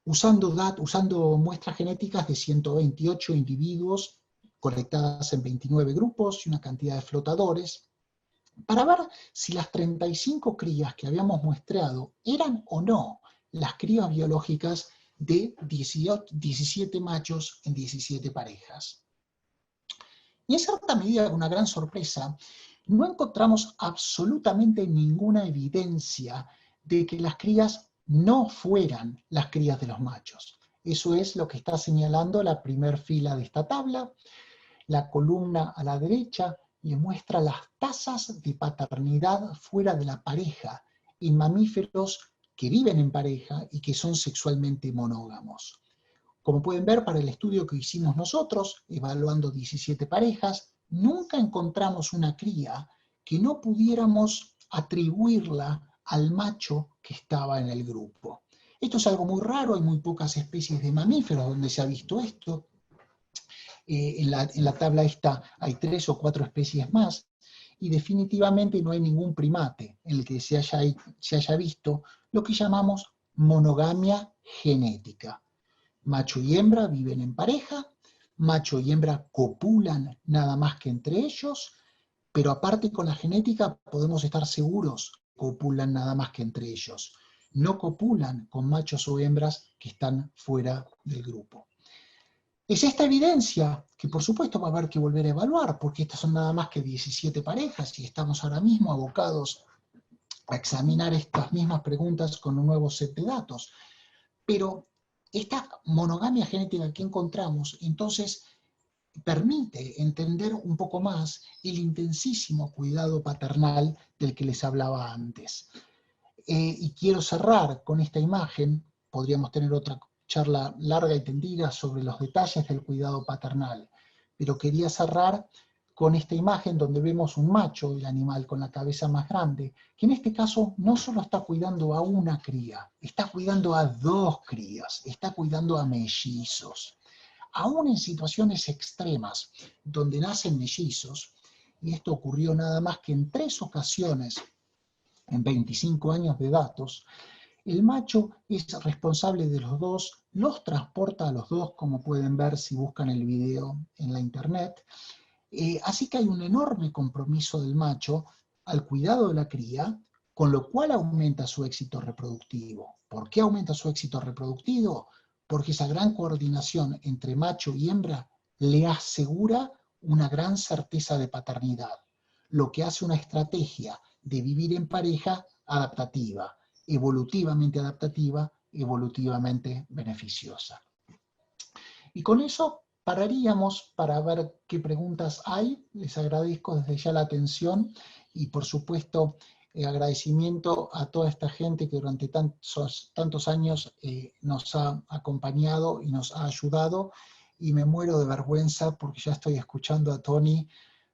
usando muestras genéticas de 128 individuos colectadas en 29 grupos y una cantidad de flotadores, para ver si las 35 crías que habíamos muestrado eran o no las crías biológicas de 17 machos en 17 parejas. Y en cierta medida, con una gran sorpresa, no encontramos absolutamente ninguna evidencia de que las crías no fueran las crías de los machos. Eso es lo que está señalando la primera fila de esta tabla. La columna a la derecha le muestra las tasas de paternidad fuera de la pareja en mamíferos que viven en pareja y que son sexualmente monógamos. Como pueden ver, para el estudio que hicimos nosotros, evaluando 17 parejas, nunca encontramos una cría que no pudiéramos atribuirla al macho que estaba en el grupo. Esto es algo muy raro, hay muy pocas especies de mamíferos donde se ha visto esto. En la tabla esta hay 3 o 4 especies más, y definitivamente no hay ningún primate en el que se haya visto lo que llamamos monogamia genética. Macho y hembra viven en pareja, macho y hembra copulan nada más que entre ellos, pero aparte con la genética podemos estar seguros que copulan nada más que entre ellos. No copulan con machos o hembras que están fuera del grupo. Es esta evidencia que por supuesto va a haber que volver a evaluar, porque estas son nada más que 17 parejas y estamos ahora mismo abocados a examinar estas mismas preguntas con un nuevo set de datos. Pero esta monogamia genética que encontramos, entonces, permite entender un poco más el intensísimo cuidado paternal del que les hablaba antes. Y quiero cerrar con esta imagen, podríamos tener otra charla larga y tendida sobre los detalles del cuidado paternal, pero quería cerrar con esta imagen donde vemos un macho, el animal con la cabeza más grande, que en este caso no solo está cuidando a una cría, está cuidando a 2 crías, está cuidando a mellizos. Aún en situaciones extremas donde nacen mellizos, y esto ocurrió nada más que en 3 ocasiones en 25 años de datos, el macho es responsable de los 2, los transporta a los 2, como pueden ver si buscan el video en la internet. Así que hay un enorme compromiso del macho al cuidado de la cría, con lo cual aumenta su éxito reproductivo. ¿Por qué aumenta su éxito reproductivo? Porque esa gran coordinación entre macho y hembra le asegura una gran certeza de paternidad, lo que hace una estrategia de vivir en pareja adaptativa, evolutivamente beneficiosa. Y con eso pararíamos para ver qué preguntas hay. Les agradezco desde ya la atención y por supuesto agradecimiento a toda esta gente que durante tantos años nos ha acompañado y nos ha ayudado, y me muero de vergüenza porque ya estoy escuchando a Tony.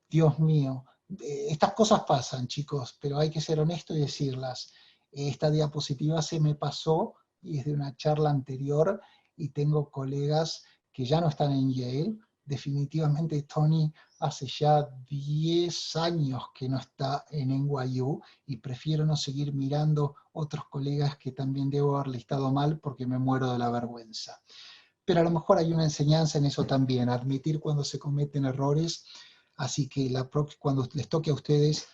Dios mío, estas cosas pasan, chicos, pero hay que ser honesto y decirlas. Esta diapositiva se me pasó y es de una charla anterior, y tengo colegas que ya no están en Yale. Definitivamente Tony hace ya 10 años que no está en NYU, y prefiero no seguir mirando otros colegas que también debo haber listado mal porque me muero de la vergüenza. Pero a lo mejor hay una enseñanza en eso también, admitir cuando se cometen errores. Así que cuando les toque a ustedes,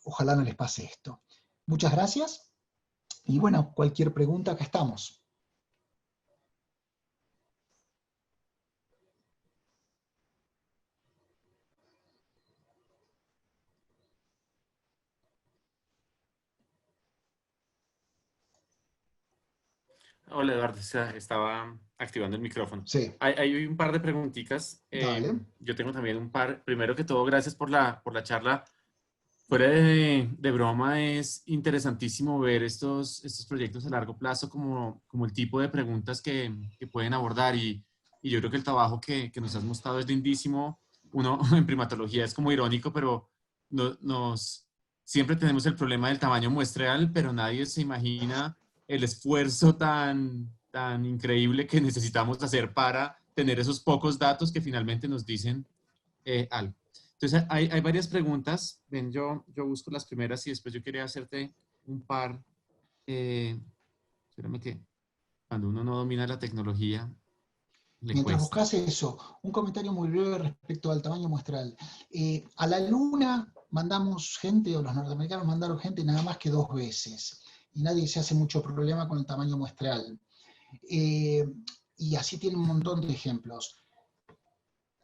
ojalá no les pase esto. Muchas gracias, y bueno, cualquier pregunta, acá estamos. Hola Eduardo, estaba activando el micrófono. Sí, Hay un par de preguntitas. dale. Yo tengo también un par. Primero que todo, gracias por la charla. Fuera de broma, es interesantísimo ver estos proyectos a largo plazo como el tipo de preguntas que pueden abordar, y yo creo que el trabajo que nos has mostrado es lindísimo. Uno en primatología es como irónico, pero siempre tenemos el problema del tamaño muestreal, pero nadie se imagina el esfuerzo tan increíble que necesitamos hacer para tener esos pocos datos que finalmente nos dicen algo. Entonces, hay varias preguntas. Ven, yo busco las primeras y después yo quería hacerte un par. Espérame que cuando uno no domina la tecnología, le Mientras cuesta. buscas eso, un comentario muy breve respecto al tamaño muestral. A la Luna mandamos gente, o los norteamericanos mandaron gente nada más que 2 veces, y nadie se hace mucho problema con el tamaño muestral. Y así tiene un montón de ejemplos.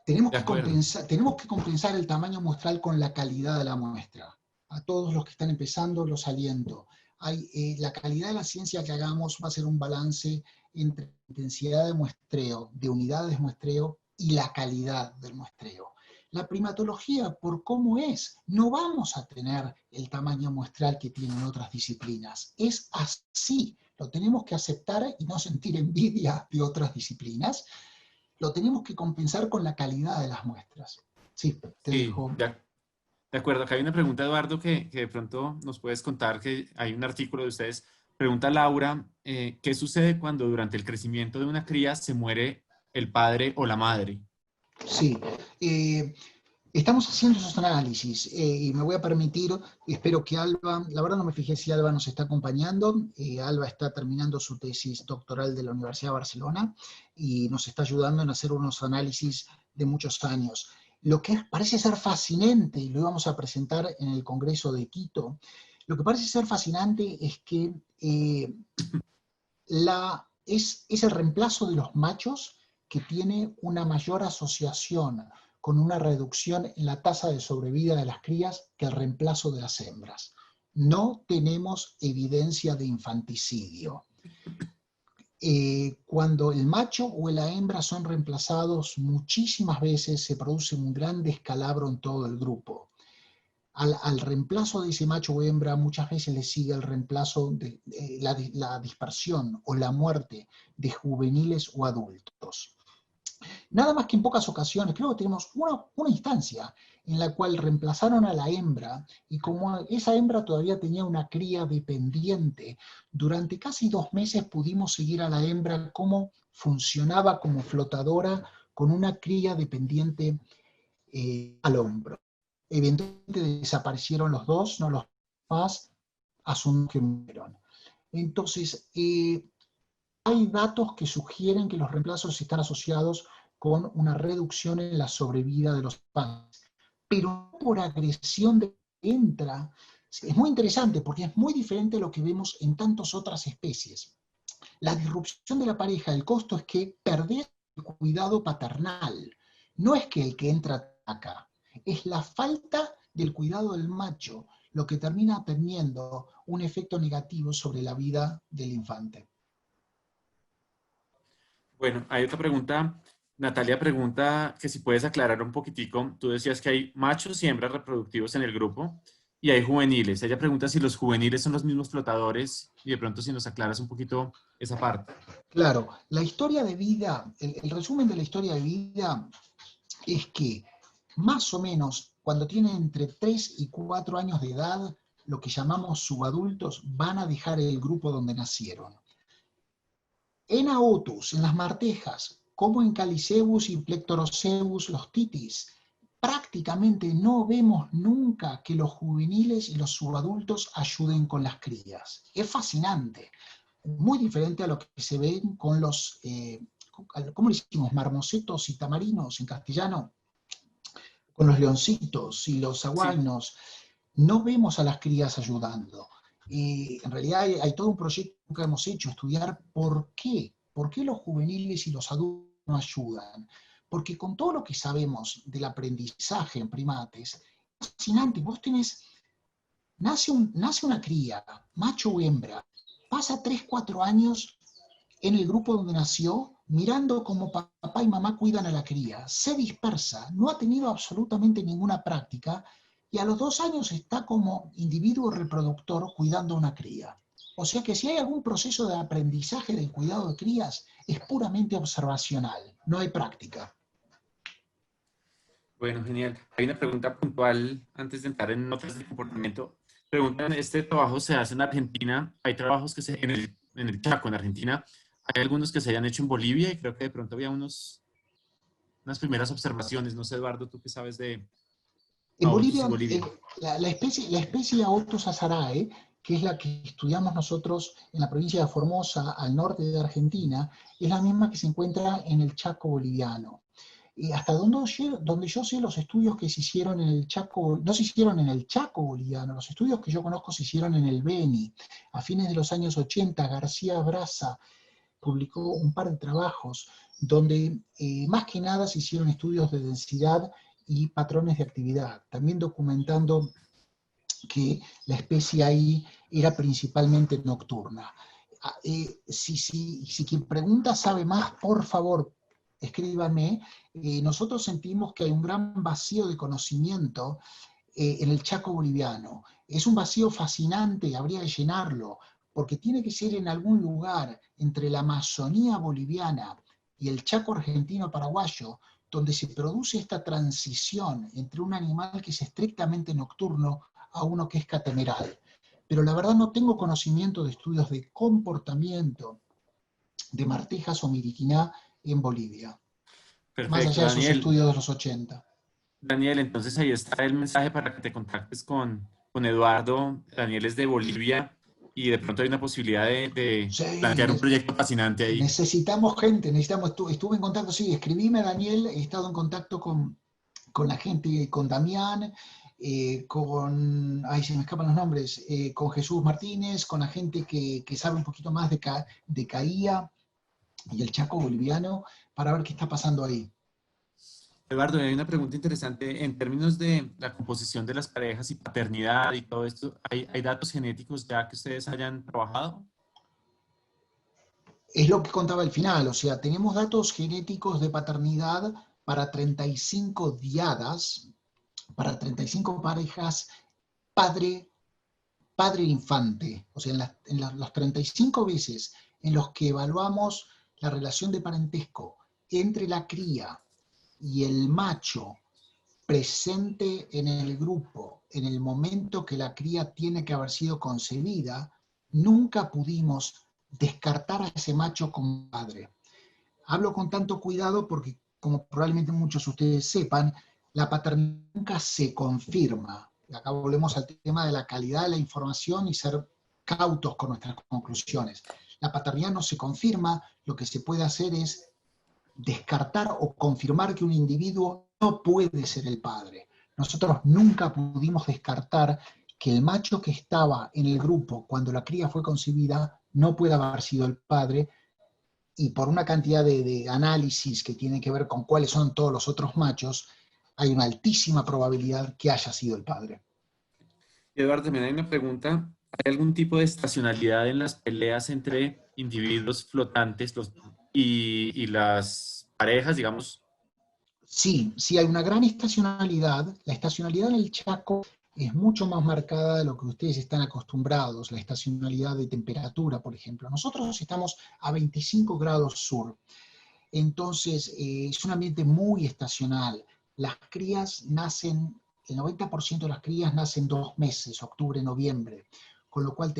De acuerdo. Tenemos que compensar el tamaño muestral con la calidad de la muestra. A todos los que están empezando los aliento. La calidad de la ciencia que hagamos va a ser un balance entre intensidad de muestreo, de unidades de muestreo, y la calidad del muestreo. La primatología, por cómo es, no vamos a tener el tamaño muestral que tienen otras disciplinas. Es así. Lo tenemos que aceptar y no sentir envidia de otras disciplinas. Lo tenemos que compensar con la calidad de las muestras. Sí, te Sí, dejo. de acuerdo. Acá hay una pregunta, Eduardo, que de pronto nos puedes contar, que hay un artículo de ustedes. Pregunta Laura, ¿qué sucede cuando durante el crecimiento de una cría se muere el padre o la madre? Sí, estamos haciendo esos análisis, y me voy a permitir, espero que Alba, la verdad no me fijé si Alba nos está acompañando. Alba está terminando su tesis doctoral de la Universidad de Barcelona y nos está ayudando en hacer unos análisis de muchos años. Lo que parece ser fascinante, y lo íbamos a presentar en el Congreso de Quito, lo que parece ser fascinante es que es el reemplazo de los machos que tiene una mayor asociación con una reducción en la tasa de sobrevida de las crías que el reemplazo de las hembras. No tenemos evidencia de infanticidio. Cuando el macho o la hembra son reemplazados, muchísimas veces se produce un gran descalabro en todo el grupo. Al reemplazo de ese macho o hembra muchas veces le sigue el reemplazo la dispersión o la muerte de juveniles o adultos. Nada más que en pocas ocasiones, creo que tenemos una instancia en la cual reemplazaron a la hembra, y como esa hembra todavía tenía una cría dependiente, durante casi 2 meses pudimos seguir a la hembra cómo funcionaba como flotadora con una cría dependiente al hombro. Eventualmente desaparecieron los dos, no los más, asumimos que murieron. Entonces, hay datos que sugieren que los reemplazos están asociados con una reducción en la sobrevida de los padres, pero por agresión de entra. Es muy interesante porque es muy diferente a lo que vemos en tantas otras especies. La disrupción de la pareja, el costo es que perdés el cuidado paternal. No es que el que entra ataca, es la falta del cuidado del macho lo que termina teniendo un efecto negativo sobre la vida del infante. Bueno, hay otra pregunta. Natalia pregunta que si puedes aclarar un poquitico. Tú decías que hay machos y hembras reproductivos en el grupo y hay juveniles. Ella pregunta si los juveniles son los mismos flotadores y de pronto si nos aclaras un poquito esa parte. Claro, la historia de vida, el resumen de la historia de vida es que más o menos cuando tienen entre 3 y 4 años de edad, lo que llamamos subadultos van a dejar el grupo donde nacieron. En Aotus, en las martejas, como en Calicebus y Plectorocebus, los titis, prácticamente no vemos nunca que los juveniles y los subadultos ayuden con las crías. Es fascinante, muy diferente a lo que se ven con los, ¿cómo le decimos? Marmosetos y tamarinos en castellano, con los leoncitos y los Sí. aguainos. No vemos a las crías ayudando. En realidad hay todo un proyecto que hemos hecho, estudiar por qué los juveniles y los adultos no ayudan. Porque con todo lo que sabemos del aprendizaje en primates, es fascinante. Vos tenés, nace una cría, macho o hembra, pasa 3, 4 años en el grupo donde nació, mirando cómo papá y mamá cuidan a la cría, se dispersa, no ha tenido absolutamente ninguna práctica, y a los 2 años está como individuo reproductor cuidando a una cría. O sea que si hay algún proceso de aprendizaje del cuidado de crías, es puramente observacional, no hay práctica. Bueno, genial. Hay una pregunta puntual antes de entrar en notas de comportamiento. Preguntan, ¿este trabajo se hace en Argentina? Hay trabajos que en el Chaco, en Argentina. Hay algunos que se hayan hecho en Bolivia y creo que de pronto había unas primeras observaciones. No sé, Eduardo, tú qué sabes de En Aotus y Bolivia, Bolivia. la especie Aotus azarae, que es la que estudiamos nosotros en la provincia de Formosa, al norte de Argentina, es la misma que se encuentra en el Chaco boliviano. Y hasta donde yo sé, los estudios que se hicieron en el Chaco, no se hicieron en el Chaco boliviano, los estudios que yo conozco se hicieron en el Beni. A fines de los años 80, García Brasa publicó un par de trabajos donde más que nada se hicieron estudios de densidad y patrones de actividad, también documentando que la especie ahí era principalmente nocturna. Si quien pregunta sabe más, por favor, escríbame. Nosotros sentimos que hay un gran vacío de conocimiento en el Chaco boliviano. Es un vacío fascinante, habría que llenarlo, porque tiene que ser en algún lugar entre la Amazonía boliviana y el Chaco argentino paraguayo, donde se produce esta transición entre un animal que es estrictamente nocturno a uno que es catemeral. Pero la verdad no tengo conocimiento de estudios de comportamiento de martejas o miriquiná en Bolivia, más Perfecto, allá de esos Daniel. estudios de los 80. Daniel, entonces ahí está el mensaje para que te contactes con Eduardo. Daniel es de Bolivia y de pronto hay una posibilidad de Sí, plantear un proyecto fascinante ahí. necesitamos gente, estuve en contacto, sí, escribime Daniel, he estado en contacto con la gente, con Damián, ay, se me escapan los nombres, con Jesús Martínez, con la gente que sabe un poquito más de Caía y el Chaco boliviano, para ver qué está pasando ahí. Eduardo, hay una pregunta interesante en términos de la composición de las parejas y paternidad y todo esto. ¿Hay datos genéticos ya que ustedes hayan trabajado? Es lo que contaba al final, o sea, tenemos datos genéticos de paternidad para 35 diadas, para 35 parejas padre padre-infante, o sea, los 35 veces en los que evaluamos la relación de parentesco entre la cría y el macho presente en el grupo en el momento que la cría tiene que haber sido concebida, nunca pudimos descartar a ese macho como padre. Hablo con tanto cuidado porque, como probablemente muchos de ustedes sepan, la paternidad nunca se confirma. Acá volvemos al tema de la calidad de la información y ser cautos con nuestras conclusiones. La paternidad no se confirma, lo que se puede hacer es descartar o confirmar que un individuo no puede ser el padre. Nosotros nunca pudimos descartar que el macho que estaba en el grupo cuando la cría fue concebida no puede haber sido el padre, y por una cantidad de análisis que tiene que ver con cuáles son todos los otros machos, hay una altísima probabilidad que haya sido el padre. Eduardo, también hay una pregunta. ¿Hay algún tipo de estacionalidad en las peleas entre individuos flotantes y las parejas, digamos? Sí, sí hay una gran estacionalidad. La estacionalidad en el Chaco es mucho más marcada de lo que ustedes están acostumbrados, la estacionalidad de temperatura, por ejemplo. Nosotros estamos a 25 grados sur, entonces es un ambiente muy estacional. Las crías nacen, el 90% de las crías nacen 2 meses, octubre, noviembre, con lo cual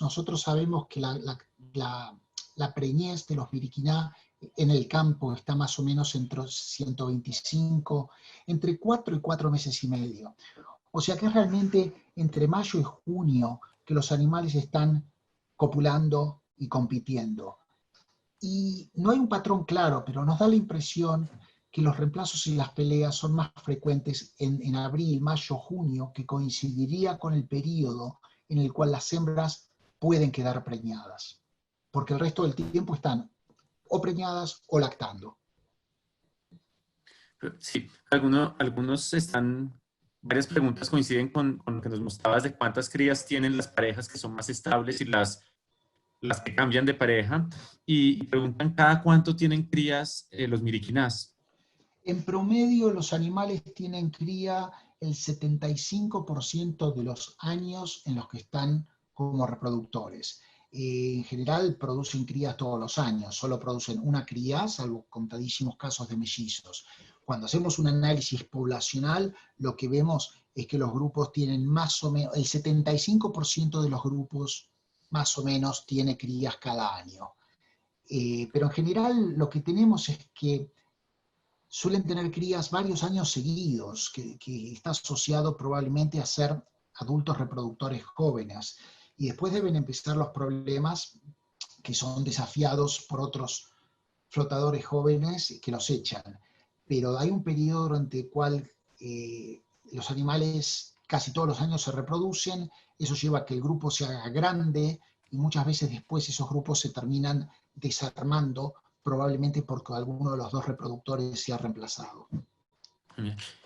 nosotros sabemos que la preñez de los miriquiná en el campo está más o menos entre 125, entre 4 y 4 meses y medio. O sea que es realmente entre mayo y junio que los animales están copulando y compitiendo. Y no hay un patrón claro, pero nos da la impresión que los reemplazos y las peleas son más frecuentes en abril, mayo, junio, que coincidiría con el periodo en el cual las hembras pueden quedar preñadas, porque el resto del tiempo están o preñadas o lactando. Sí, varias preguntas coinciden con lo que nos mostrabas de cuántas crías tienen las parejas que son más estables y las que cambian de pareja. Y preguntan cada cuánto tienen crías los miriquinás. En promedio, los animales tienen cría el 75% de los años en los que están como reproductores. En general, producen crías todos los años, solo producen una cría, salvo contadísimos casos de mellizos. Cuando hacemos un análisis poblacional, lo que vemos es que los grupos tienen más o menos, el 75% de los grupos más o menos tiene crías cada año. Pero en general lo que tenemos es que suelen tener crías varios años seguidos, que está asociado probablemente a ser adultos reproductores jóvenes. Y después deben empezar los problemas que son desafiados por otros flotadores jóvenes que los echan. Pero hay un periodo durante el cual los animales casi todos los años se reproducen, eso lleva a que el grupo se haga grande y muchas veces después esos grupos se terminan desarmando, probablemente porque alguno de los dos reproductores se ha reemplazado.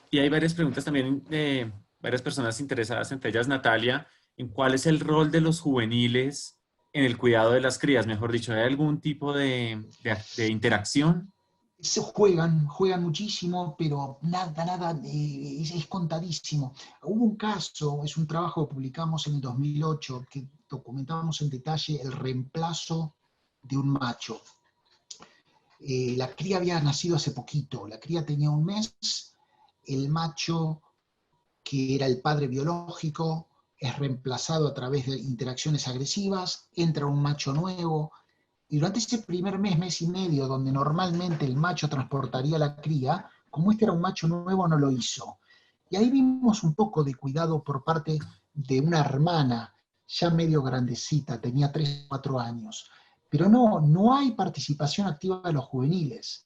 Y hay varias preguntas también de varias personas interesadas, entre ellas Natalia, en cuál es el rol de los juveniles en el cuidado de las crías. Mejor dicho, ¿hay algún tipo de interacción? Juegan muchísimo, pero nada, es contadísimo. Hubo un caso, es un trabajo que publicamos en el 2008, que documentamos en detalle el reemplazo de un macho. La cría había nacido hace poquito, la cría tenía 1 mes, el macho, que era el padre biológico, es reemplazado a través de interacciones agresivas, entra un macho nuevo, y durante ese primer mes, mes y medio, donde normalmente el macho transportaría la cría, como este era un macho nuevo, no lo hizo. Y ahí vimos un poco de cuidado por parte de una hermana, ya medio grandecita, tenía 3 o 4 años. Pero no hay participación activa de los juveniles.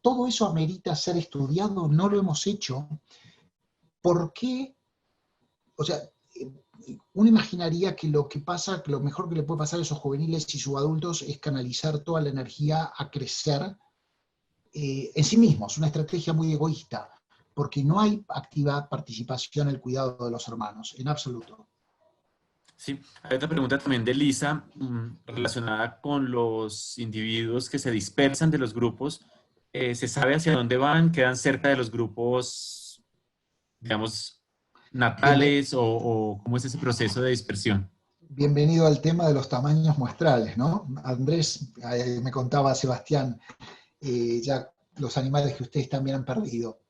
Todo eso amerita ser estudiado, no lo hemos hecho. ¿Por qué? O sea, uno imaginaría que lo mejor que le puede pasar a esos juveniles y subadultos es canalizar toda la energía a crecer en sí mismos, una estrategia muy egoísta, porque no hay activa participación en el cuidado de los hermanos, en absoluto. Sí, hay otra pregunta también de Lisa relacionada con los individuos que se dispersan de los grupos. ¿Se sabe hacia dónde van? ¿Quedan cerca de los grupos, digamos, natales o cómo es ese proceso de dispersión? Bienvenido al tema de los tamaños muestrales, ¿no? Andrés, me contaba Sebastián, ya los animales que ustedes también han perdido.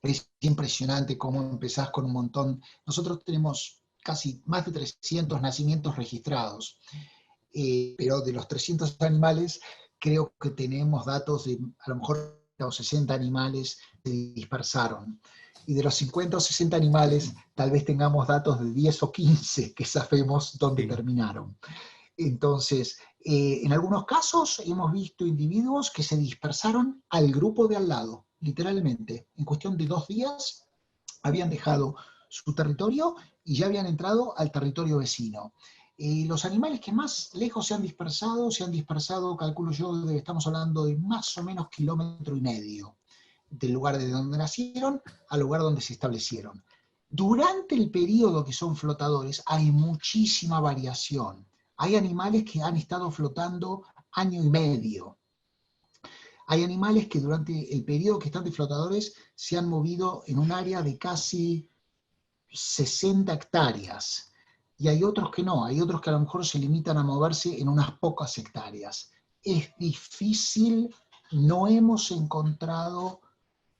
Es impresionante cómo empezás con un montón. Nosotros tenemos casi más de 300 nacimientos registrados, pero de los 300 animales creo que tenemos datos de a lo mejor 60 animales que se dispersaron. Y de los 50 o 60 animales tal vez tengamos datos de 10 o 15 que sabemos dónde terminaron. Entonces, en algunos casos hemos visto individuos que se dispersaron al grupo de al lado, literalmente. En cuestión de 2 días habían dejado su territorio y ya habían entrado al territorio vecino. Los animales que más lejos se han dispersado, calculo yo, estamos hablando de más o menos 1,5 kilómetros del lugar de donde nacieron al lugar donde se establecieron. Durante el periodo que son flotadores hay muchísima variación. Hay animales que han estado flotando 1 año y medio. Hay animales que durante el periodo que están de flotadores se han movido en un área de casi 60 hectáreas. Y hay otros que no, hay otros que a lo mejor se limitan a moverse en unas pocas hectáreas. Es difícil, no hemos encontrado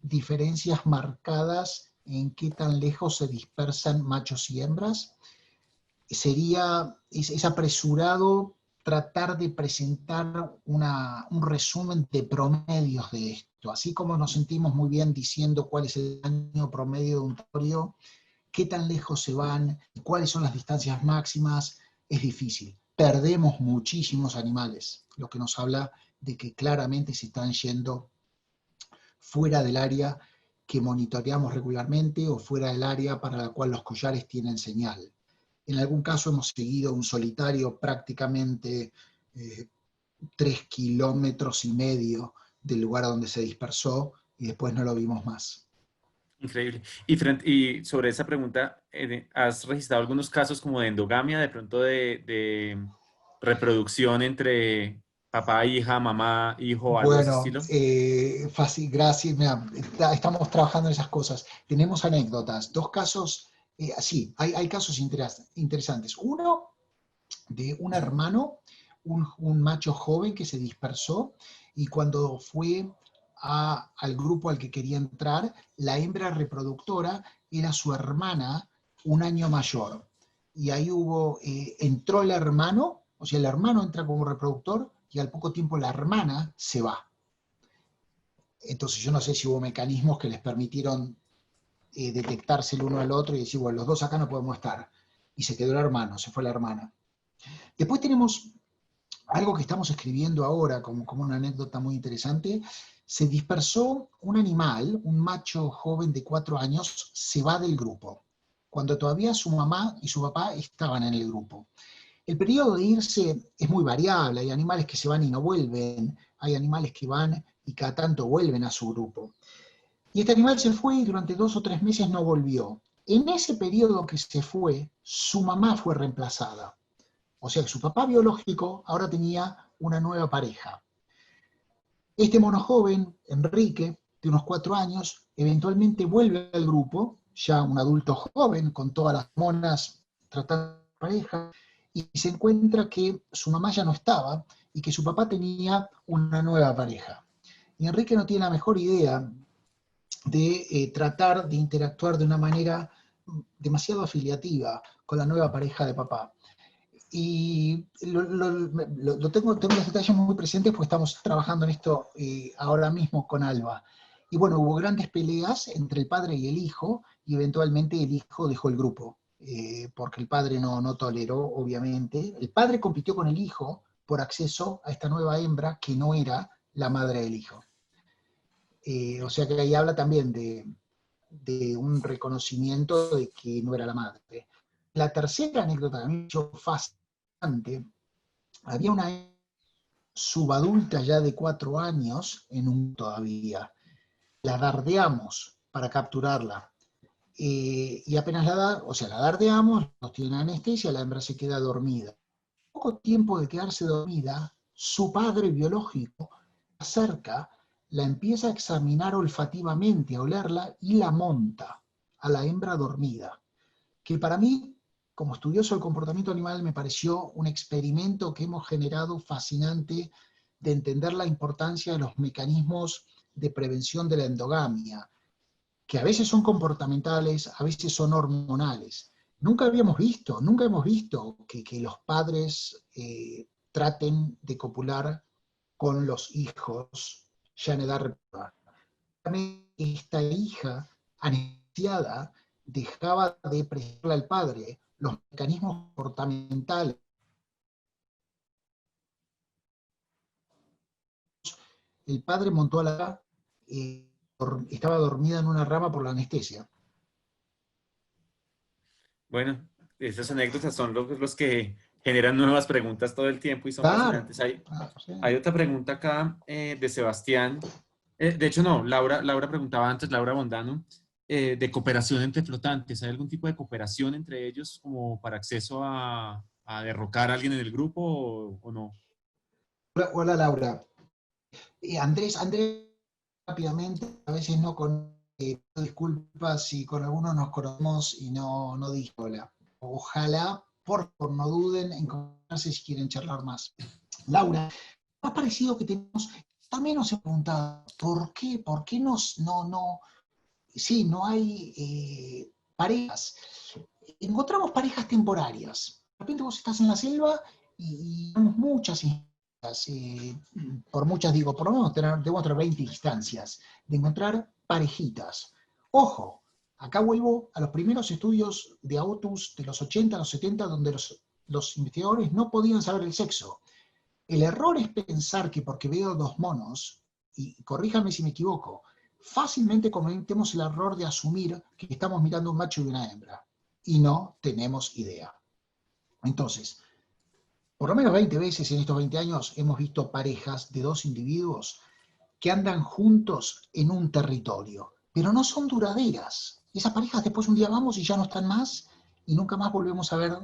diferencias marcadas en qué tan lejos se dispersan machos y hembras. Es apresurado tratar de presentar un resumen de promedios de esto. Así como nos sentimos muy bien diciendo cuál es el año promedio de un territorio, qué tan lejos se van, cuáles son las distancias máximas, es difícil. Perdemos muchísimos animales, lo que nos habla de que claramente se están yendo fuera del área que monitoreamos regularmente o fuera del área para la cual los collares tienen señal. En algún caso hemos seguido un solitario prácticamente 3,5 kilómetros del lugar donde se dispersó y después no lo vimos más. Increíble. Y sobre esa pregunta, ¿has registrado algunos casos como de endogamia, de pronto de reproducción entre papá, hija, mamá, hijo, algo de ese Bueno, estilo? fácil, gracias. Mira, estamos trabajando en esas cosas. Tenemos anécdotas, 2 casos, sí, hay casos interesantes. Uno de un hermano, un macho joven que se dispersó y cuando fue al grupo al que quería entrar, la hembra reproductora era su hermana 1 año mayor. Y ahí entró el hermano, o sea, el hermano entra como reproductor y al poco tiempo la hermana se va. Entonces yo no sé si hubo mecanismos que les permitieron detectarse el uno al otro y decir, bueno, los dos acá no podemos estar. Y se quedó el hermano, se fue la hermana. Después tenemos algo que estamos escribiendo ahora como una anécdota muy interesante. Se dispersó un animal, un macho joven de 4 años, se va del grupo, cuando todavía su mamá y su papá estaban en el grupo. El periodo de irse es muy variable, hay animales que se van y no vuelven, hay animales que van y cada tanto vuelven a su grupo. Y este animal se fue y durante 2 o 3 meses no volvió. En ese periodo que se fue, su mamá fue reemplazada. O sea que su papá biológico ahora tenía una nueva pareja. Este mono joven, Enrique, de unos 4 años, eventualmente vuelve al grupo, ya un adulto joven, con todas las monas tratando de pareja, y se encuentra que su mamá ya no estaba y que su papá tenía una nueva pareja. Y Enrique no tiene la mejor idea de tratar de interactuar de una manera demasiado afiliativa con la nueva pareja de papá. Y tengo los detalles muy presentes porque estamos trabajando en esto ahora mismo con Alba. Y bueno, hubo grandes peleas entre el padre y el hijo, y eventualmente el hijo dejó el grupo, porque el padre no toleró, obviamente. El padre compitió con el hijo por acceso a esta nueva hembra que no era la madre del hijo. O sea que ahí habla también de un reconocimiento de que no era la madre. La tercera anécdota que me hizo fascinante, había una subadulta ya de 4 años en un todavía. La dardeamos para capturarla. Y apenas la dardeamos, nos tiene anestesia, la hembra se queda dormida. Poco tiempo de quedarse dormida, su padre biológico se acerca, la empieza a examinar olfativamente, a olerla y la monta a la hembra dormida. Que para mí, como estudioso del comportamiento animal, me pareció un experimento que hemos generado fascinante de entender la importancia de los mecanismos de prevención de la endogamia, que a veces son comportamentales, a veces son hormonales. Nunca hemos visto que los padres traten de copular con los hijos ya en edad reproductiva. Esta hija anestesiada dejaba de prestarle al padre los mecanismos comportamentales. El padre montó a la estaba dormida en una rama por la anestesia. Bueno, esas anécdotas son los que generan nuevas preguntas todo el tiempo y son fascinantes. Sí. Hay otra pregunta acá de Sebastián. De hecho, no, Laura preguntaba antes, Laura Bondano, de cooperación entre flotantes. ¿Hay algún tipo de cooperación entre ellos como para acceso a derrocar a alguien en el grupo o no? Hola Laura. Andrés, rápidamente, a veces no con disculpas si con algunos nos conocemos y no dije hola. Ojalá, por favor, no duden en comunicarse si quieren charlar más. Laura, más parecido que tenemos, también nos he preguntado, ¿por qué no hay parejas? Encontramos parejas temporarias. De repente vos estás en la selva y tenemos muchas por muchas digo, por lo menos debemos tener 20 instancias de encontrar parejitas. Ojo, acá vuelvo a los primeros estudios de AOTUS de los 80, los 70, donde los investigadores no podían saber el sexo. El error es pensar que porque veo dos monos, y corríjame si me equivoco, fácilmente cometemos el error de asumir que estamos mirando un macho y una hembra, y no tenemos idea. Entonces, por lo menos 20 veces en estos 20 años hemos visto parejas de dos individuos que andan juntos en un territorio, pero no son duraderas. Esas parejas después un día vamos y ya no están más y nunca más volvemos a ver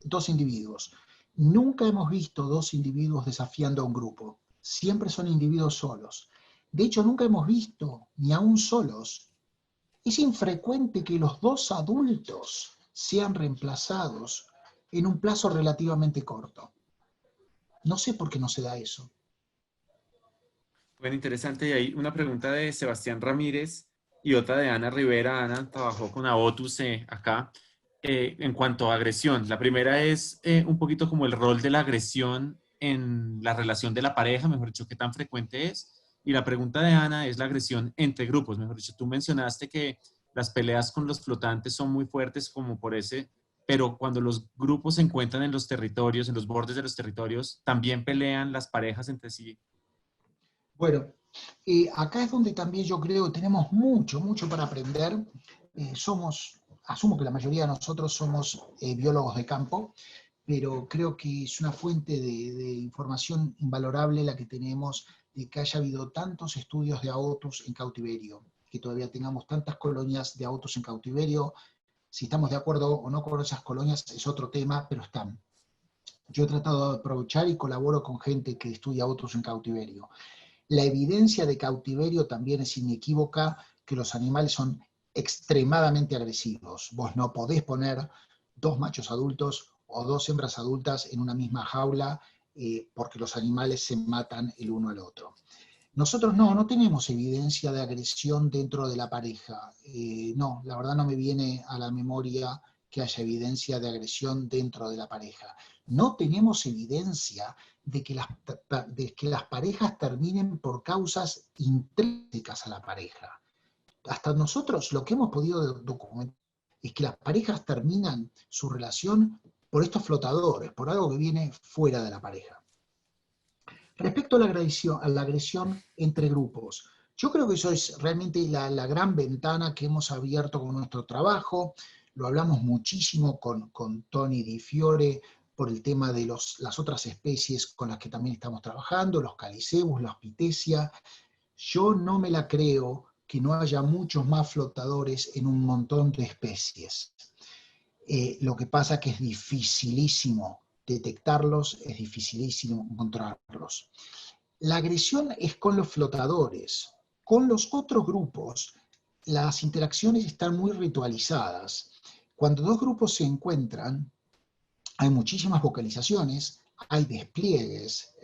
dos individuos. Nunca hemos visto dos individuos desafiando a un grupo. Siempre son individuos solos. De hecho, nunca hemos visto ni aún solos. Es infrecuente que los dos adultos sean reemplazados en un plazo relativamente corto. No sé por qué no se da eso. Bueno, interesante. Y hay una pregunta de Sebastián Ramírez y otra de Ana Rivera. Ana trabajó con AOTUS acá en cuanto a agresión. La primera es un poquito como el rol de la agresión en la relación de la pareja, mejor dicho, qué tan frecuente es. Y la pregunta de Ana es la agresión entre grupos. Mejor dicho, tú mencionaste que las peleas con los flotantes son muy fuertes como por ese, pero cuando los grupos se encuentran en los territorios, en los bordes de los territorios, también pelean las parejas entre sí. Bueno, acá es donde también yo creo que tenemos mucho para aprender. Asumo que la mayoría de nosotros somos biólogos de campo, pero creo que es una fuente de información invalorable la que tenemos de que haya habido tantos estudios de AOTUS en cautiverio, que todavía tengamos tantas colonias de AOTUS en cautiverio. Si estamos de acuerdo o no con esas colonias es otro tema, pero están. Yo he tratado de aprovechar y colaboro con gente que estudia AOTUS en cautiverio. La evidencia de cautiverio también es inequívoca que los animales son extremadamente agresivos. Vos no podés poner dos machos adultos o dos hembras adultas en una misma jaula porque los animales se matan el uno al otro. Nosotros no tenemos evidencia de agresión dentro de la pareja. No, la verdad no me viene a la memoria que haya evidencia de agresión dentro de la pareja. No tenemos evidencia de que las parejas terminen por causas intrínsecas a la pareja. Hasta nosotros lo que hemos podido documentar es que las parejas terminan su relación por estos flotadores, por algo que viene fuera de la pareja. Respecto a la agresión entre grupos, yo creo que eso es realmente la gran ventana que hemos abierto con nuestro trabajo. Lo hablamos muchísimo con Tony Di Fiore por el tema de las otras especies con las que también estamos trabajando, los Calicebus, los Pitecia. Yo no me la creo que no haya muchos más flotadores en un montón de especies. Lo que pasa es que es dificilísimo detectarlos, es dificilísimo encontrarlos. La agresión es con los flotadores. Con los otros grupos, las interacciones están muy ritualizadas. Cuando dos grupos se encuentran, hay muchísimas vocalizaciones, hay despliegues,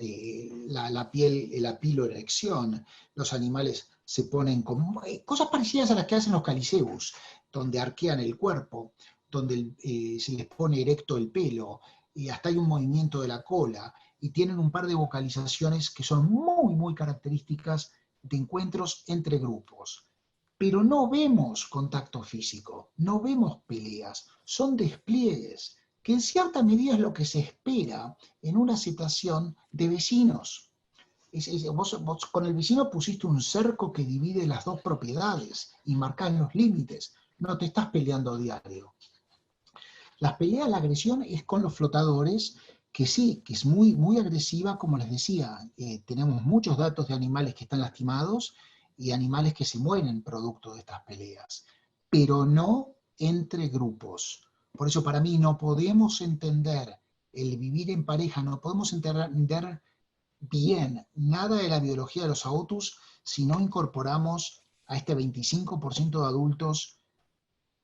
la piloerección, los animales se ponen como cosas parecidas a las que hacen los caliceus, donde arquean el cuerpo, donde se les pone erecto el pelo, y hasta hay un movimiento de la cola, y tienen un par de vocalizaciones que son muy, muy características de encuentros entre grupos. Pero no vemos contacto físico, no vemos peleas, son despliegues, que en cierta medida es lo que se espera en una situación de vecinos. Vos con el vecino pusiste un cerco que divide las dos propiedades y marcás los límites, no te estás peleando a diario. Las peleas, la agresión es con los flotadores, que sí, que es muy, muy agresiva, como les decía. Tenemos muchos datos de animales que están lastimados y animales que se mueren producto de estas peleas, pero no entre grupos. Por eso para mí no podemos entender el vivir en pareja, no podemos entender bien nada de la biología de los autus si no incorporamos a este 25% de adultos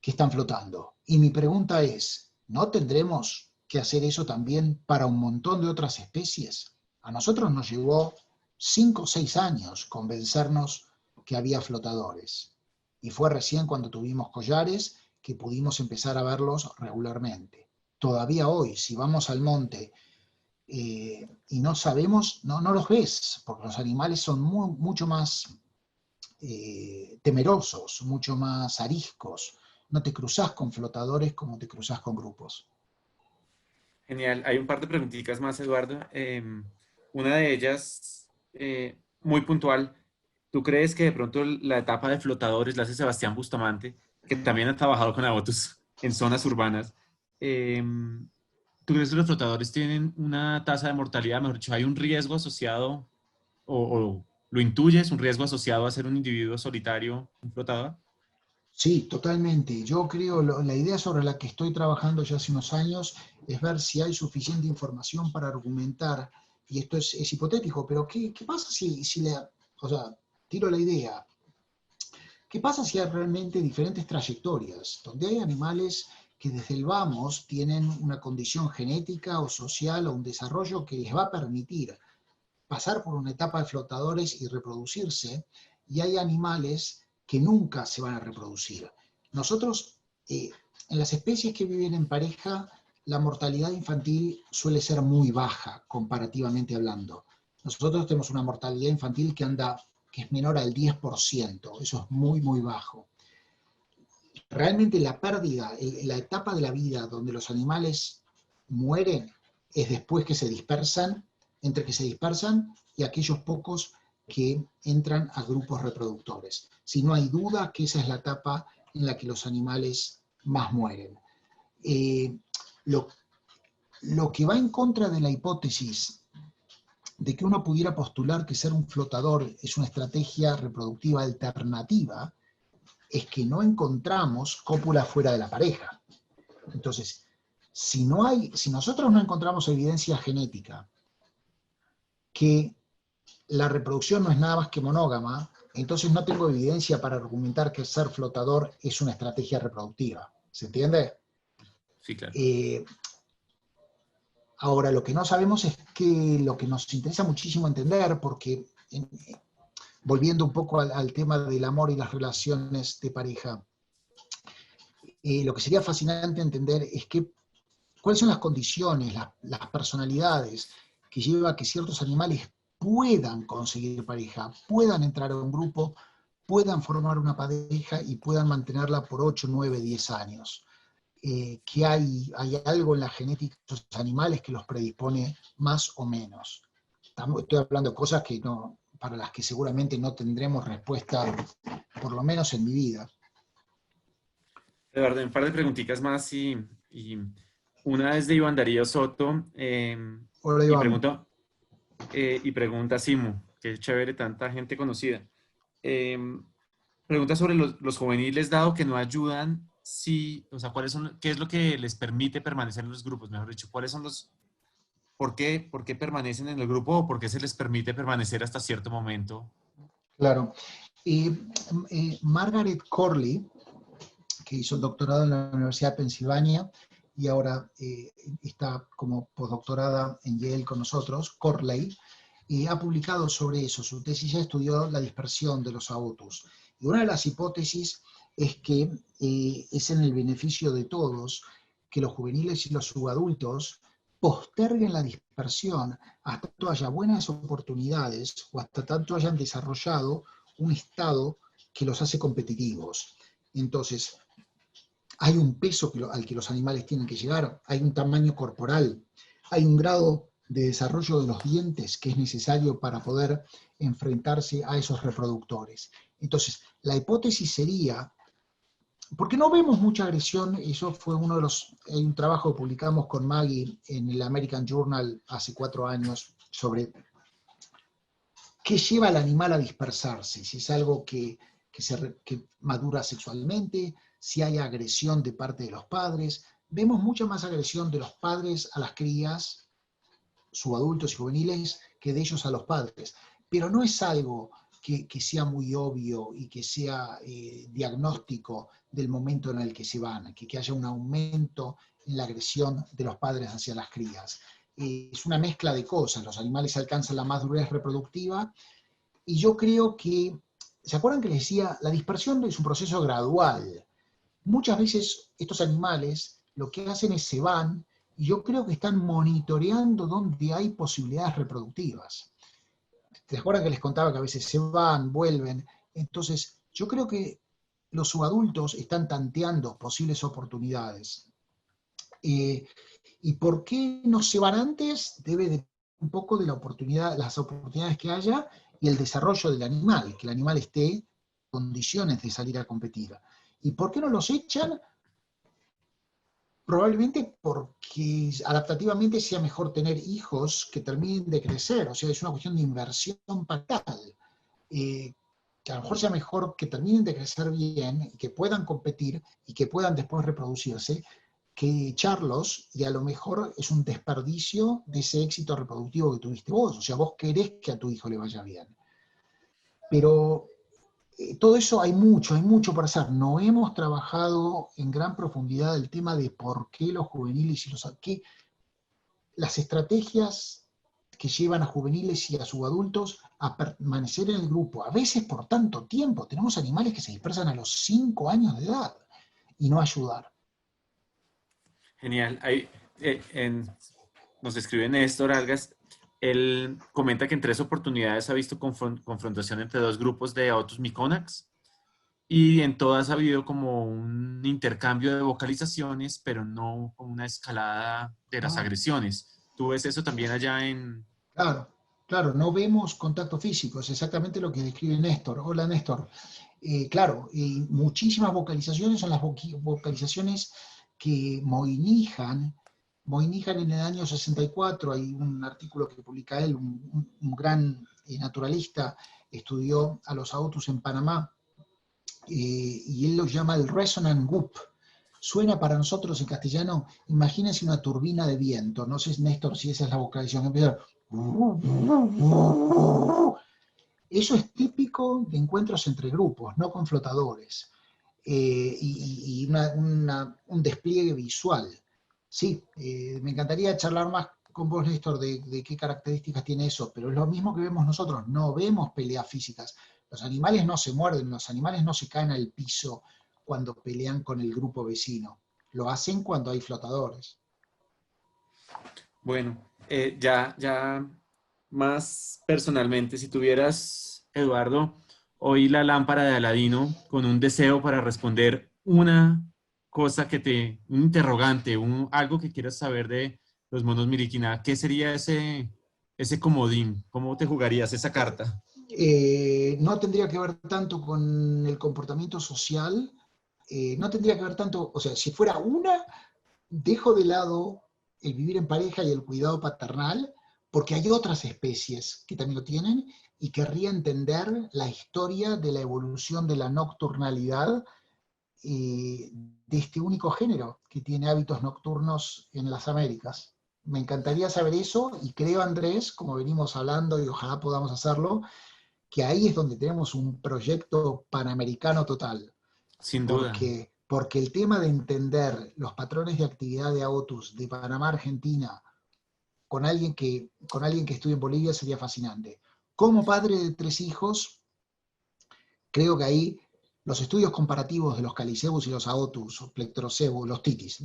que están flotando. Y mi pregunta es, ¿no tendremos que hacer eso también para un montón de otras especies? A nosotros nos llevó 5 o 6 años convencernos que había flotadores. Y fue recién cuando tuvimos collares que pudimos empezar a verlos regularmente. Todavía hoy, si vamos al monte y no sabemos, no los ves, porque los animales son mucho más temerosos, mucho más ariscos. No te cruzás con flotadores como te cruzás con grupos. Genial. Hay un par de preguntitas más, Eduardo. Una de ellas, muy puntual. ¿Tú crees que de pronto la etapa de flotadores la hace Sebastián Bustamante, que también ha trabajado con Abotus en zonas urbanas? ¿Tú crees que los flotadores tienen una tasa de mortalidad? Mejor dicho, ¿hay un riesgo asociado o lo intuyes, un riesgo asociado a ser un individuo solitario, un flotador? Sí, totalmente. Yo creo, la idea sobre la que estoy trabajando ya hace unos años es ver si hay suficiente información para argumentar, y esto es hipotético, pero ¿qué pasa o sea, tiro la idea, ¿qué pasa si hay realmente diferentes trayectorias, donde hay animales que desde el vamos tienen una condición genética o social o un desarrollo que les va a permitir pasar por una etapa de flotadores y reproducirse, y hay animales que nunca se van a reproducir? Nosotros, en las especies que viven en pareja, la mortalidad infantil suele ser muy baja, comparativamente hablando. Nosotros tenemos una mortalidad infantil que es menor al 10%, eso es muy, muy bajo. Realmente la pérdida, la etapa de la vida donde los animales mueren es después que se dispersan, entre que se dispersan y aquellos pocos que entran a grupos reproductores. Si no hay duda que esa es la etapa en la que los animales más mueren. Lo, lo que va en contra de la hipótesis de que uno pudiera postular que ser un flotador es una estrategia reproductiva alternativa es que no encontramos cópula fuera de la pareja. Entonces, si nosotros no encontramos evidencia genética que la reproducción no es nada más que monógama, entonces no tengo evidencia para argumentar que ser flotador es una estrategia reproductiva. ¿Se entiende? Sí, claro. Ahora, lo que no sabemos es que lo que nos interesa muchísimo entender, porque volviendo un poco al tema del amor y las relaciones de pareja, lo que sería fascinante entender es cuáles son las condiciones, las personalidades que llevan a que ciertos animales puedan conseguir pareja, puedan entrar a un grupo, puedan formar una pareja y puedan mantenerla por 8, 9, 10 años. Que hay algo en la genética de los animales que los predispone más o menos. Estoy hablando de cosas para las que seguramente no tendremos respuesta, por lo menos en mi vida. Eduardo, un par de preguntitas más y una es de Iván Darío Soto Hola, Iván. y pregunta Simu, que es chévere, tanta gente conocida. Eh, Pregunta sobre los juveniles, dado que no ayudan, o sea, ¿qué es lo que les permite permanecer en los grupos? Mejor dicho, ¿por qué permanecen en el grupo o por qué se les permite permanecer hasta cierto momento? Claro. Margaret Corley, que hizo el doctorado en la Universidad de Pensilvania y ahora está como postdoctorada en Yale con nosotros, Corley, y ha publicado sobre eso. Su tesis ya estudió la dispersión de los autos. Y una de las hipótesis es que es en el beneficio de todos que los juveniles y los subadultos posterguen la dispersión hasta tanto haya buenas oportunidades o hasta tanto hayan desarrollado un estado que los hace competitivos. Entonces, hay un peso al que los animales tienen que llegar, hay un tamaño corporal, hay un grado de desarrollo de los dientes que es necesario para poder enfrentarse a esos reproductores. Entonces, la hipótesis sería, porque no vemos mucha agresión, eso fue hay un trabajo que publicamos con Maggie en el American Journal hace 4 años sobre qué lleva al animal a dispersarse, si es algo que madura sexualmente, si hay agresión de parte de los padres. Vemos mucha más agresión de los padres a las crías, subadultos y juveniles, que de ellos a los padres. Pero no es algo que sea muy obvio y que sea diagnóstico del momento en el que se van, que haya un aumento en la agresión de los padres hacia las crías. Es una mezcla de cosas, los animales alcanzan la madurez reproductiva y yo creo que, ¿se acuerdan que les decía? La dispersión es un proceso gradual. Muchas veces estos animales lo que hacen es se van y yo creo que están monitoreando dónde hay posibilidades reproductivas. ¿Se acuerdan que les contaba que a veces se van, vuelven? Entonces, yo creo que los subadultos están tanteando posibles oportunidades. ¿Y por qué no se van antes? Debe de un poco de las oportunidades que haya y el desarrollo del animal, que el animal esté en condiciones de salir a competir. ¿Y por qué no los echan? Probablemente porque adaptativamente sea mejor tener hijos que terminen de crecer, o sea, es una cuestión de inversión parental. Que a lo mejor sea mejor que terminen de crecer bien, que puedan competir y que puedan después reproducirse, que echarlos, y a lo mejor es un desperdicio de ese éxito reproductivo que tuviste vos, o sea, vos querés que a tu hijo le vaya bien. Pero todo eso hay mucho por hacer. No hemos trabajado en gran profundidad el tema de por qué los juveniles y las estrategias que llevan a juveniles y a subadultos a permanecer en el grupo, a veces por tanto tiempo. Tenemos animales que se dispersan a los 5 años de edad y no ayudar. Genial. Ahí, nos escribe Néstor Algas. Él comenta que en 3 oportunidades ha visto confrontación entre 2 grupos de Otus Myconax y en todas ha habido como un intercambio de vocalizaciones, pero no como una escalada de las agresiones. ¿Tú ves eso también allá en...? Claro, no vemos contacto físico, es exactamente lo que describe Néstor. Hola Néstor. Claro, muchísimas vocalizaciones son las vocalizaciones que Moynihan en el año 64, hay un artículo que publica él, un gran naturalista, estudió a los autos en Panamá, y él lo llama el resonant whoop. Suena para nosotros en castellano, imagínense una turbina de viento, no sé Néstor si esa es la vocalización, empieza. Eso es típico de encuentros entre grupos, no con flotadores, y un despliegue visual. Sí, me encantaría charlar más con vos, Néstor, de qué características tiene eso, pero es lo mismo que vemos nosotros, no vemos peleas físicas. Los animales no se muerden, los animales no se caen al piso cuando pelean con el grupo vecino. Lo hacen cuando hay flotadores. Bueno, ya más personalmente, si tuvieras, Eduardo, hoy la lámpara de Aladino con un deseo para responder una cosa un interrogante, algo que quieras saber de los monos Miriquina, ¿qué sería ese comodín? ¿Cómo te jugarías esa carta? No tendría que ver tanto con el comportamiento social, no tendría que ver tanto, o sea, si fuera dejo de lado el vivir en pareja y el cuidado paternal, porque hay otras especies que también lo tienen y querría entender la historia de la evolución de la nocturnalidad de este único género que tiene hábitos nocturnos en las Américas. Me encantaría saber eso y creo, Andrés, como venimos hablando y ojalá podamos hacerlo, que ahí es donde tenemos un proyecto panamericano total. Sin duda. Porque porque el tema de entender los patrones de actividad de AOTUS de Panamá, Argentina, con alguien que estudia en Bolivia sería fascinante. Como padre de 3 hijos, creo que ahí los estudios comparativos de los calicebus y los AOTUS, o plectrocebus, los titis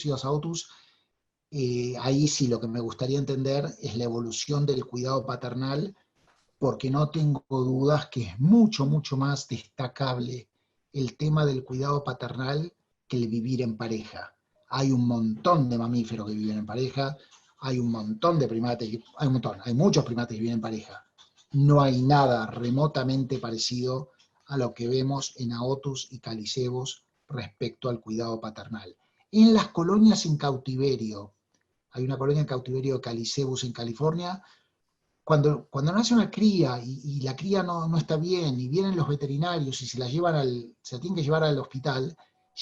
y los AOTUS, ahí sí lo que me gustaría entender es la evolución del cuidado paternal, porque no tengo dudas que es mucho, mucho más destacable el tema del cuidado paternal que el vivir en pareja. Hay un montón de mamíferos que viven en pareja, hay un montón de primates, hay muchos primates que viven en pareja. No hay nada remotamente parecido a lo que vemos en AOTUS y calicebos respecto al cuidado paternal. En las colonias en cautiverio, hay una colonia en cautiverio de calicebus en California, cuando nace una cría y la cría no está bien, y vienen los veterinarios y se la tienen que llevar al hospital,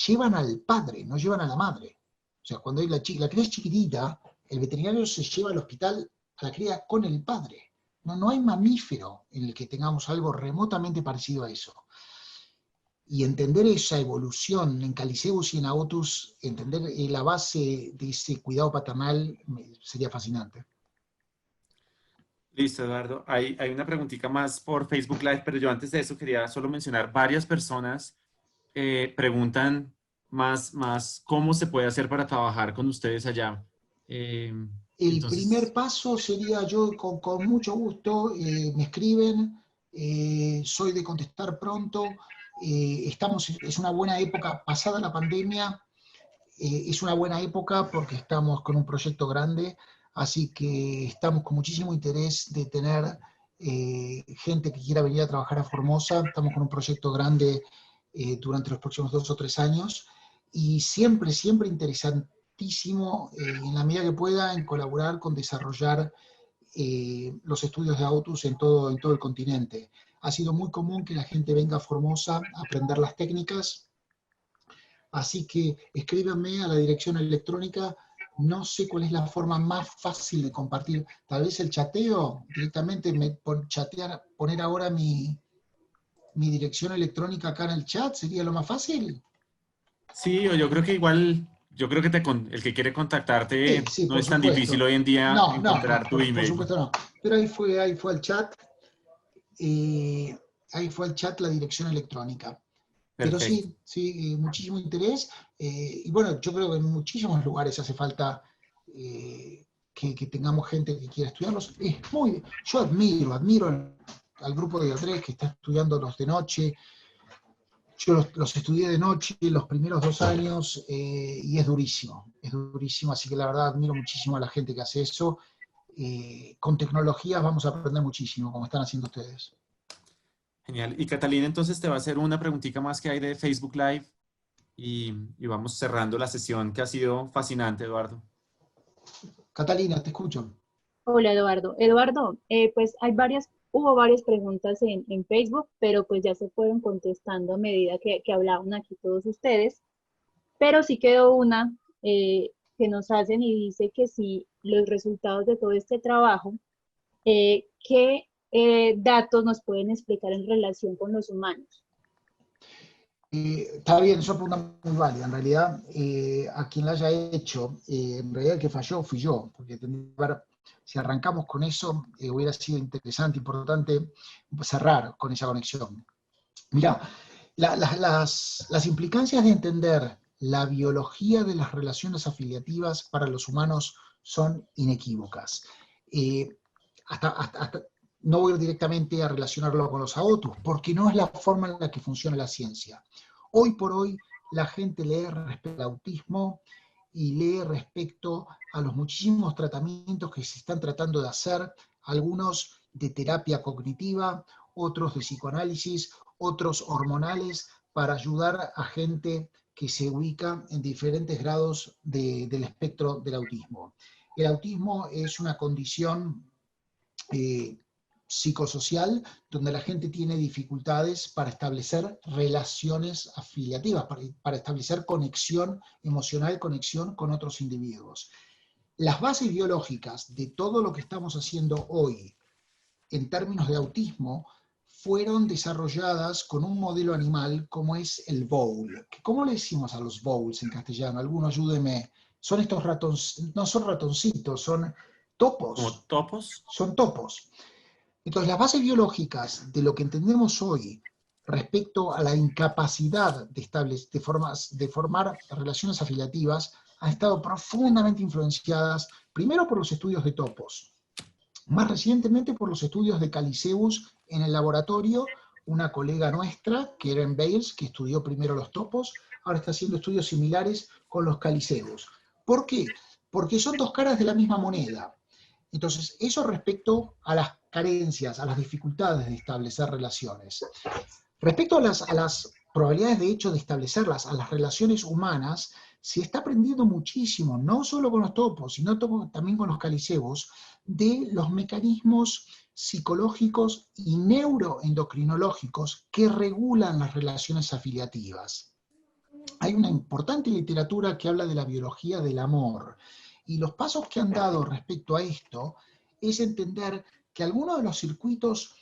llevan al padre, no llevan a la madre. O sea, cuando la cría es chiquitita, el veterinario se lleva al hospital a la cría con el padre. No hay mamífero en el que tengamos algo remotamente parecido a eso. Y entender esa evolución en Calicebus y en AOTUS, entender la base de ese cuidado paternal, sería fascinante. Listo, Eduardo. Hay una preguntita más por Facebook Live, pero yo antes de eso quería solo mencionar, varias personas preguntan más cómo se puede hacer para trabajar con ustedes allá. El primer Entonces, paso sería yo con mucho gusto, me escriben, soy de contestar pronto, es una buena época, pasada la pandemia, es una buena época porque estamos con un proyecto grande, así que estamos con muchísimo interés de tener gente que quiera venir a trabajar a Formosa, estamos con un proyecto grande durante los próximos 2 o 3 años, y siempre, siempre interesantísimo, en la medida que pueda, en colaborar con desarrollar los estudios de AOTUS en todo el continente. Ha sido muy común que la gente venga a Formosa a aprender las técnicas, así que escríbanme a la dirección electrónica. No sé cuál es la forma más fácil de compartir. Tal vez el chateo, directamente poner ahora mi dirección electrónica acá en el chat, sería lo más fácil. sí, o yo creo que igual, yo creo que el que quiere contactarte Sí, no por es tan difícil supuesto. hoy en día No, encontrar tu por email. supuesto no. Pero ahí fue el chat, eh, ahí fue el chat la dirección electrónica. Pero Perfecto. sí, muchísimo interés. Y bueno, yo creo que en muchísimos lugares hace falta que tengamos gente que quiera estudiarlos. Yo admiro al grupo de Andrés que está estudiando los de noche. Yo los estudié de noche los primeros 2 años y es durísimo, así que la verdad admiro muchísimo a la gente que hace eso. Con tecnologías vamos a aprender muchísimo, como están haciendo ustedes. Genial. Y Catalina, entonces te va a hacer una preguntita más que hay de Facebook Live y vamos cerrando la sesión que ha sido fascinante, Eduardo. Catalina, te escucho. Hola Eduardo. Eduardo, pues hubo varias preguntas en Facebook, pero pues ya se fueron contestando a medida que hablaban aquí todos ustedes. Pero sí quedó una que nos hacen y dice que si los resultados de todo este trabajo, ¿qué datos nos pueden explicar en relación con los humanos? Está bien, es una pregunta muy válida. En realidad, a quien la haya hecho, en realidad el que falló fui yo, porque si arrancamos con eso, hubiera sido interesante, importante cerrar con esa conexión. Mirá, las implicancias de entender la biología de las relaciones afiliativas para los humanos son inequívocas. Eh, no voy a ir directamente a relacionarlo con los AOTUS, porque no es la forma en la que funciona la ciencia. Hoy por hoy, la gente lee respecto al autismo y lee respecto a los muchísimos tratamientos que se están tratando de hacer, algunos de terapia cognitiva, otros de psicoanálisis, otros hormonales, para ayudar a gente que se ubica en diferentes grados del espectro del autismo. El autismo es una condición psicosocial donde la gente tiene dificultades para establecer relaciones afiliativas, para establecer conexión emocional, conexión con otros individuos. Las bases biológicas de todo lo que estamos haciendo hoy en términos de autismo fueron desarrolladas con un modelo animal como es el bowl. ¿Cómo le decimos a los bowls en castellano? Alguno ayúdeme. Son estos ratoncitos, no son ratoncitos, son topos. ¿Como topos? Son topos. Entonces, las bases biológicas de lo que entendemos hoy respecto a la incapacidad de formar relaciones afiliativas han estado profundamente influenciadas, primero por los estudios de topos, más recientemente por los estudios de Caliceus en el laboratorio, una colega nuestra, Karen Bales, que estudió primero los topos, ahora está haciendo estudios similares con los Caliceus. ¿Por qué? Porque son dos caras de la misma moneda. Entonces, eso respecto a las carencias, a las dificultades de establecer relaciones. Respecto a las probabilidades de hecho de establecerlas, a las relaciones humanas, se está aprendiendo muchísimo, no solo con los topos, sino también con los Caliceus, de los mecanismos psicológicos y neuroendocrinológicos que regulan las relaciones afiliativas. Hay una importante literatura que habla de la biología del amor, y los pasos que han dado respecto a esto es entender que algunos de los circuitos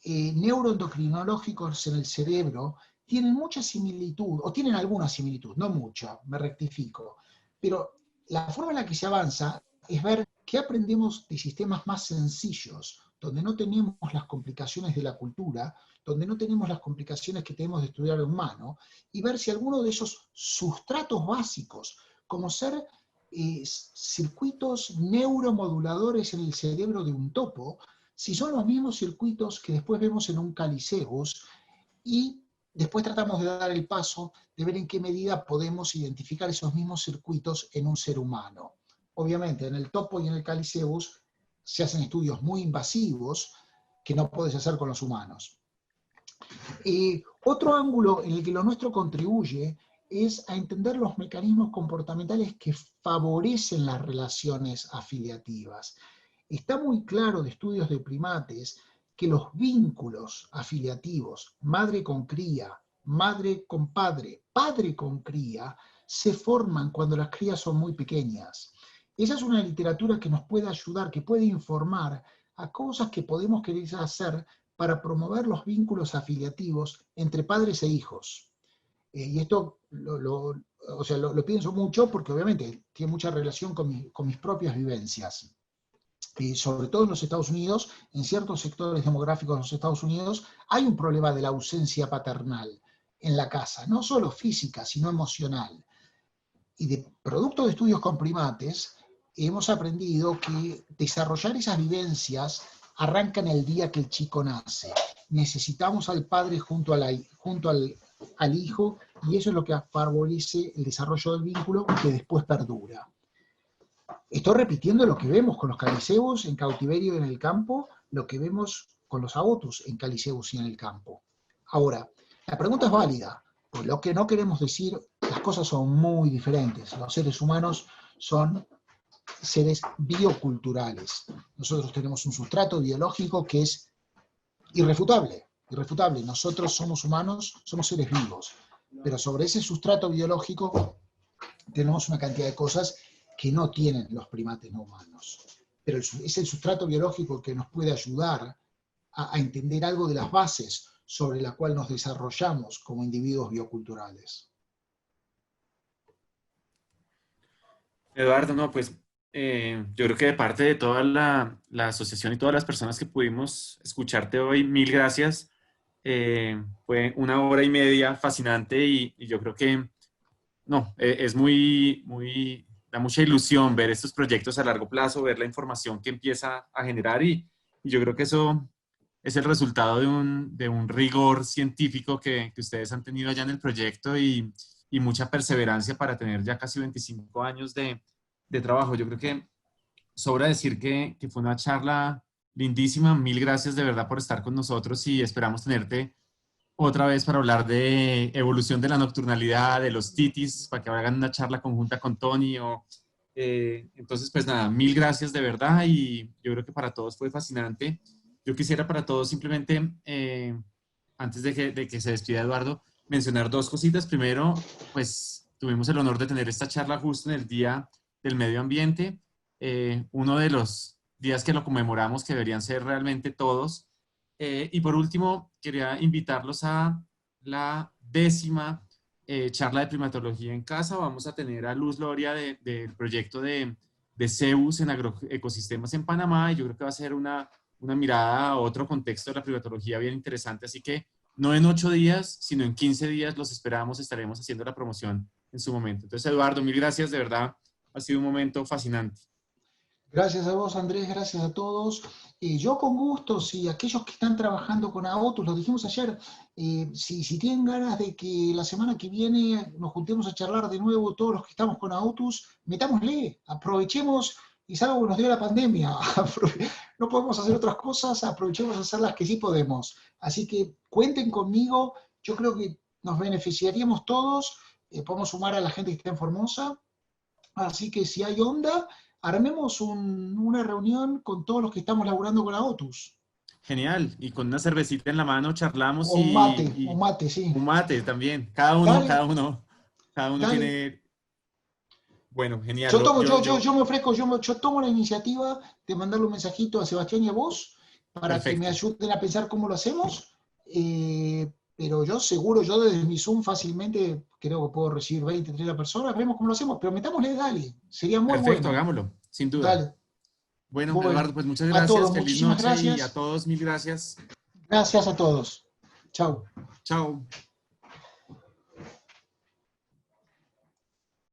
neuroendocrinológicos en el cerebro tienen mucha similitud, o tienen alguna similitud, no mucha, me rectifico, pero la forma en la que se avanza es ver qué aprendemos de sistemas más sencillos, donde no tenemos las complicaciones de la cultura, donde no tenemos las complicaciones que tenemos de estudiar el humano, y ver si alguno de esos sustratos básicos, como ser circuitos neuromoduladores en el cerebro de un topo, si son los mismos circuitos que después vemos en un Caliceus, y después tratamos de dar el paso de ver en qué medida podemos identificar esos mismos circuitos en un ser humano. Obviamente, en el topo y en el Caliceus se hacen estudios muy invasivos que no puedes hacer con los humanos. Otro ángulo en el que lo nuestro contribuye es a entender los mecanismos comportamentales que favorecen las relaciones afiliativas. Está muy claro de estudios de primates que los vínculos afiliativos, madre con cría, madre con padre, padre con cría, se forman cuando las crías son muy pequeñas. Esa es una literatura que nos puede ayudar, que puede informar a cosas que podemos querer hacer para promover los vínculos afiliativos entre padres e hijos. Y esto lo pienso mucho porque obviamente tiene mucha relación con mis propias vivencias. Sobre todo en los Estados Unidos, en ciertos sectores demográficos de los Estados Unidos, hay un problema de la ausencia paternal en la casa, no solo física, sino emocional. Y de producto de estudios con primates, hemos aprendido que desarrollar esas vivencias arranca en el día que el chico nace. Necesitamos al padre junto al hijo, y eso es lo que favorece el desarrollo del vínculo que después perdura. Estoy repitiendo lo que vemos con los Caliceus en cautiverio y en el campo, lo que vemos con los aotus en Caliceus y en el campo. Ahora, la pregunta es válida, pues lo que no queremos decir, las cosas son muy diferentes. Los seres humanos son seres bioculturales. Nosotros tenemos un sustrato biológico que es irrefutable. Nosotros somos humanos, somos seres vivos, pero sobre ese sustrato biológico tenemos una cantidad de cosas que no tienen los primates no humanos. Pero es el sustrato biológico que nos puede ayudar a entender algo de las bases sobre la cual nos desarrollamos como individuos bioculturales. Eduardo, no, pues yo creo que de parte de toda la asociación y todas las personas que pudimos escucharte hoy, mil gracias. Fue 1 hora y media fascinante y yo creo que no, es da mucha ilusión ver estos proyectos a largo plazo, ver la información que empieza a generar y yo creo que eso es el resultado de un rigor científico que ustedes han tenido allá en el proyecto y mucha perseverancia para tener ya casi 25 años de trabajo. Yo creo que sobra decir que fue una charla lindísima. Mil gracias de verdad por estar con nosotros y esperamos tenerte otra vez para hablar de evolución de la nocturnalidad, de los titis, para que hagan una charla conjunta con Tony. Entonces, pues nada, mil gracias de verdad y yo creo que para todos fue fascinante. Yo quisiera para todos simplemente, antes de que se despida Eduardo, mencionar 2 cositas. Primero, pues tuvimos el honor de tener esta charla justo en el Día del Medio Ambiente, uno de los días que lo conmemoramos, que deberían ser realmente todos, Y por último, quería invitarlos a la 10ª charla de primatología en casa. Vamos a tener a Luz Loria del proyecto de CEUS en agroecosistemas en Panamá, y yo creo que va a ser una mirada a otro contexto de la primatología bien interesante. Así que no en 8 días, sino en 15 días los esperamos, estaremos haciendo la promoción en su momento. Entonces, Eduardo, mil gracias, de verdad, ha sido un momento fascinante. Gracias a vos, Andrés, gracias a todos. Yo con gusto, si aquellos que están trabajando con Autos, lo dijimos ayer, si tienen ganas de que la semana que viene nos juntemos a charlar de nuevo todos los que estamos con Autos, metámosle, aprovechemos, y es algo que nos dio la pandemia, no podemos hacer otras cosas, aprovechemos a hacer las que sí podemos. Así que cuenten conmigo, yo creo que nos beneficiaríamos todos, podemos sumar a la gente que está en Formosa, así que si hay onda, armemos una reunión con todos los que estamos laburando con Autos. Genial, y con una cervecita en la mano charlamos O un mate, sí. un mate también. Dale, Cada uno dale. tiene. Bueno, genial. Yo me ofrezco, yo tomo la iniciativa de mandarle un mensajito a Sebastián y a vos para que me Perfecto. ayuden a pensar cómo lo hacemos. Pero yo seguro, yo desde mi Zoom fácilmente creo que puedo recibir 20, 30 personas, vemos cómo lo hacemos, pero metámosle, dale, sería muy Perfecto, bueno. hagámoslo, sin duda. Dale, Bueno, Eduardo, bueno, pues muchas a gracias. todos, Feliz muchísimas noche y a gracias. todos, mil gracias. Gracias a todos. Chao. Chao.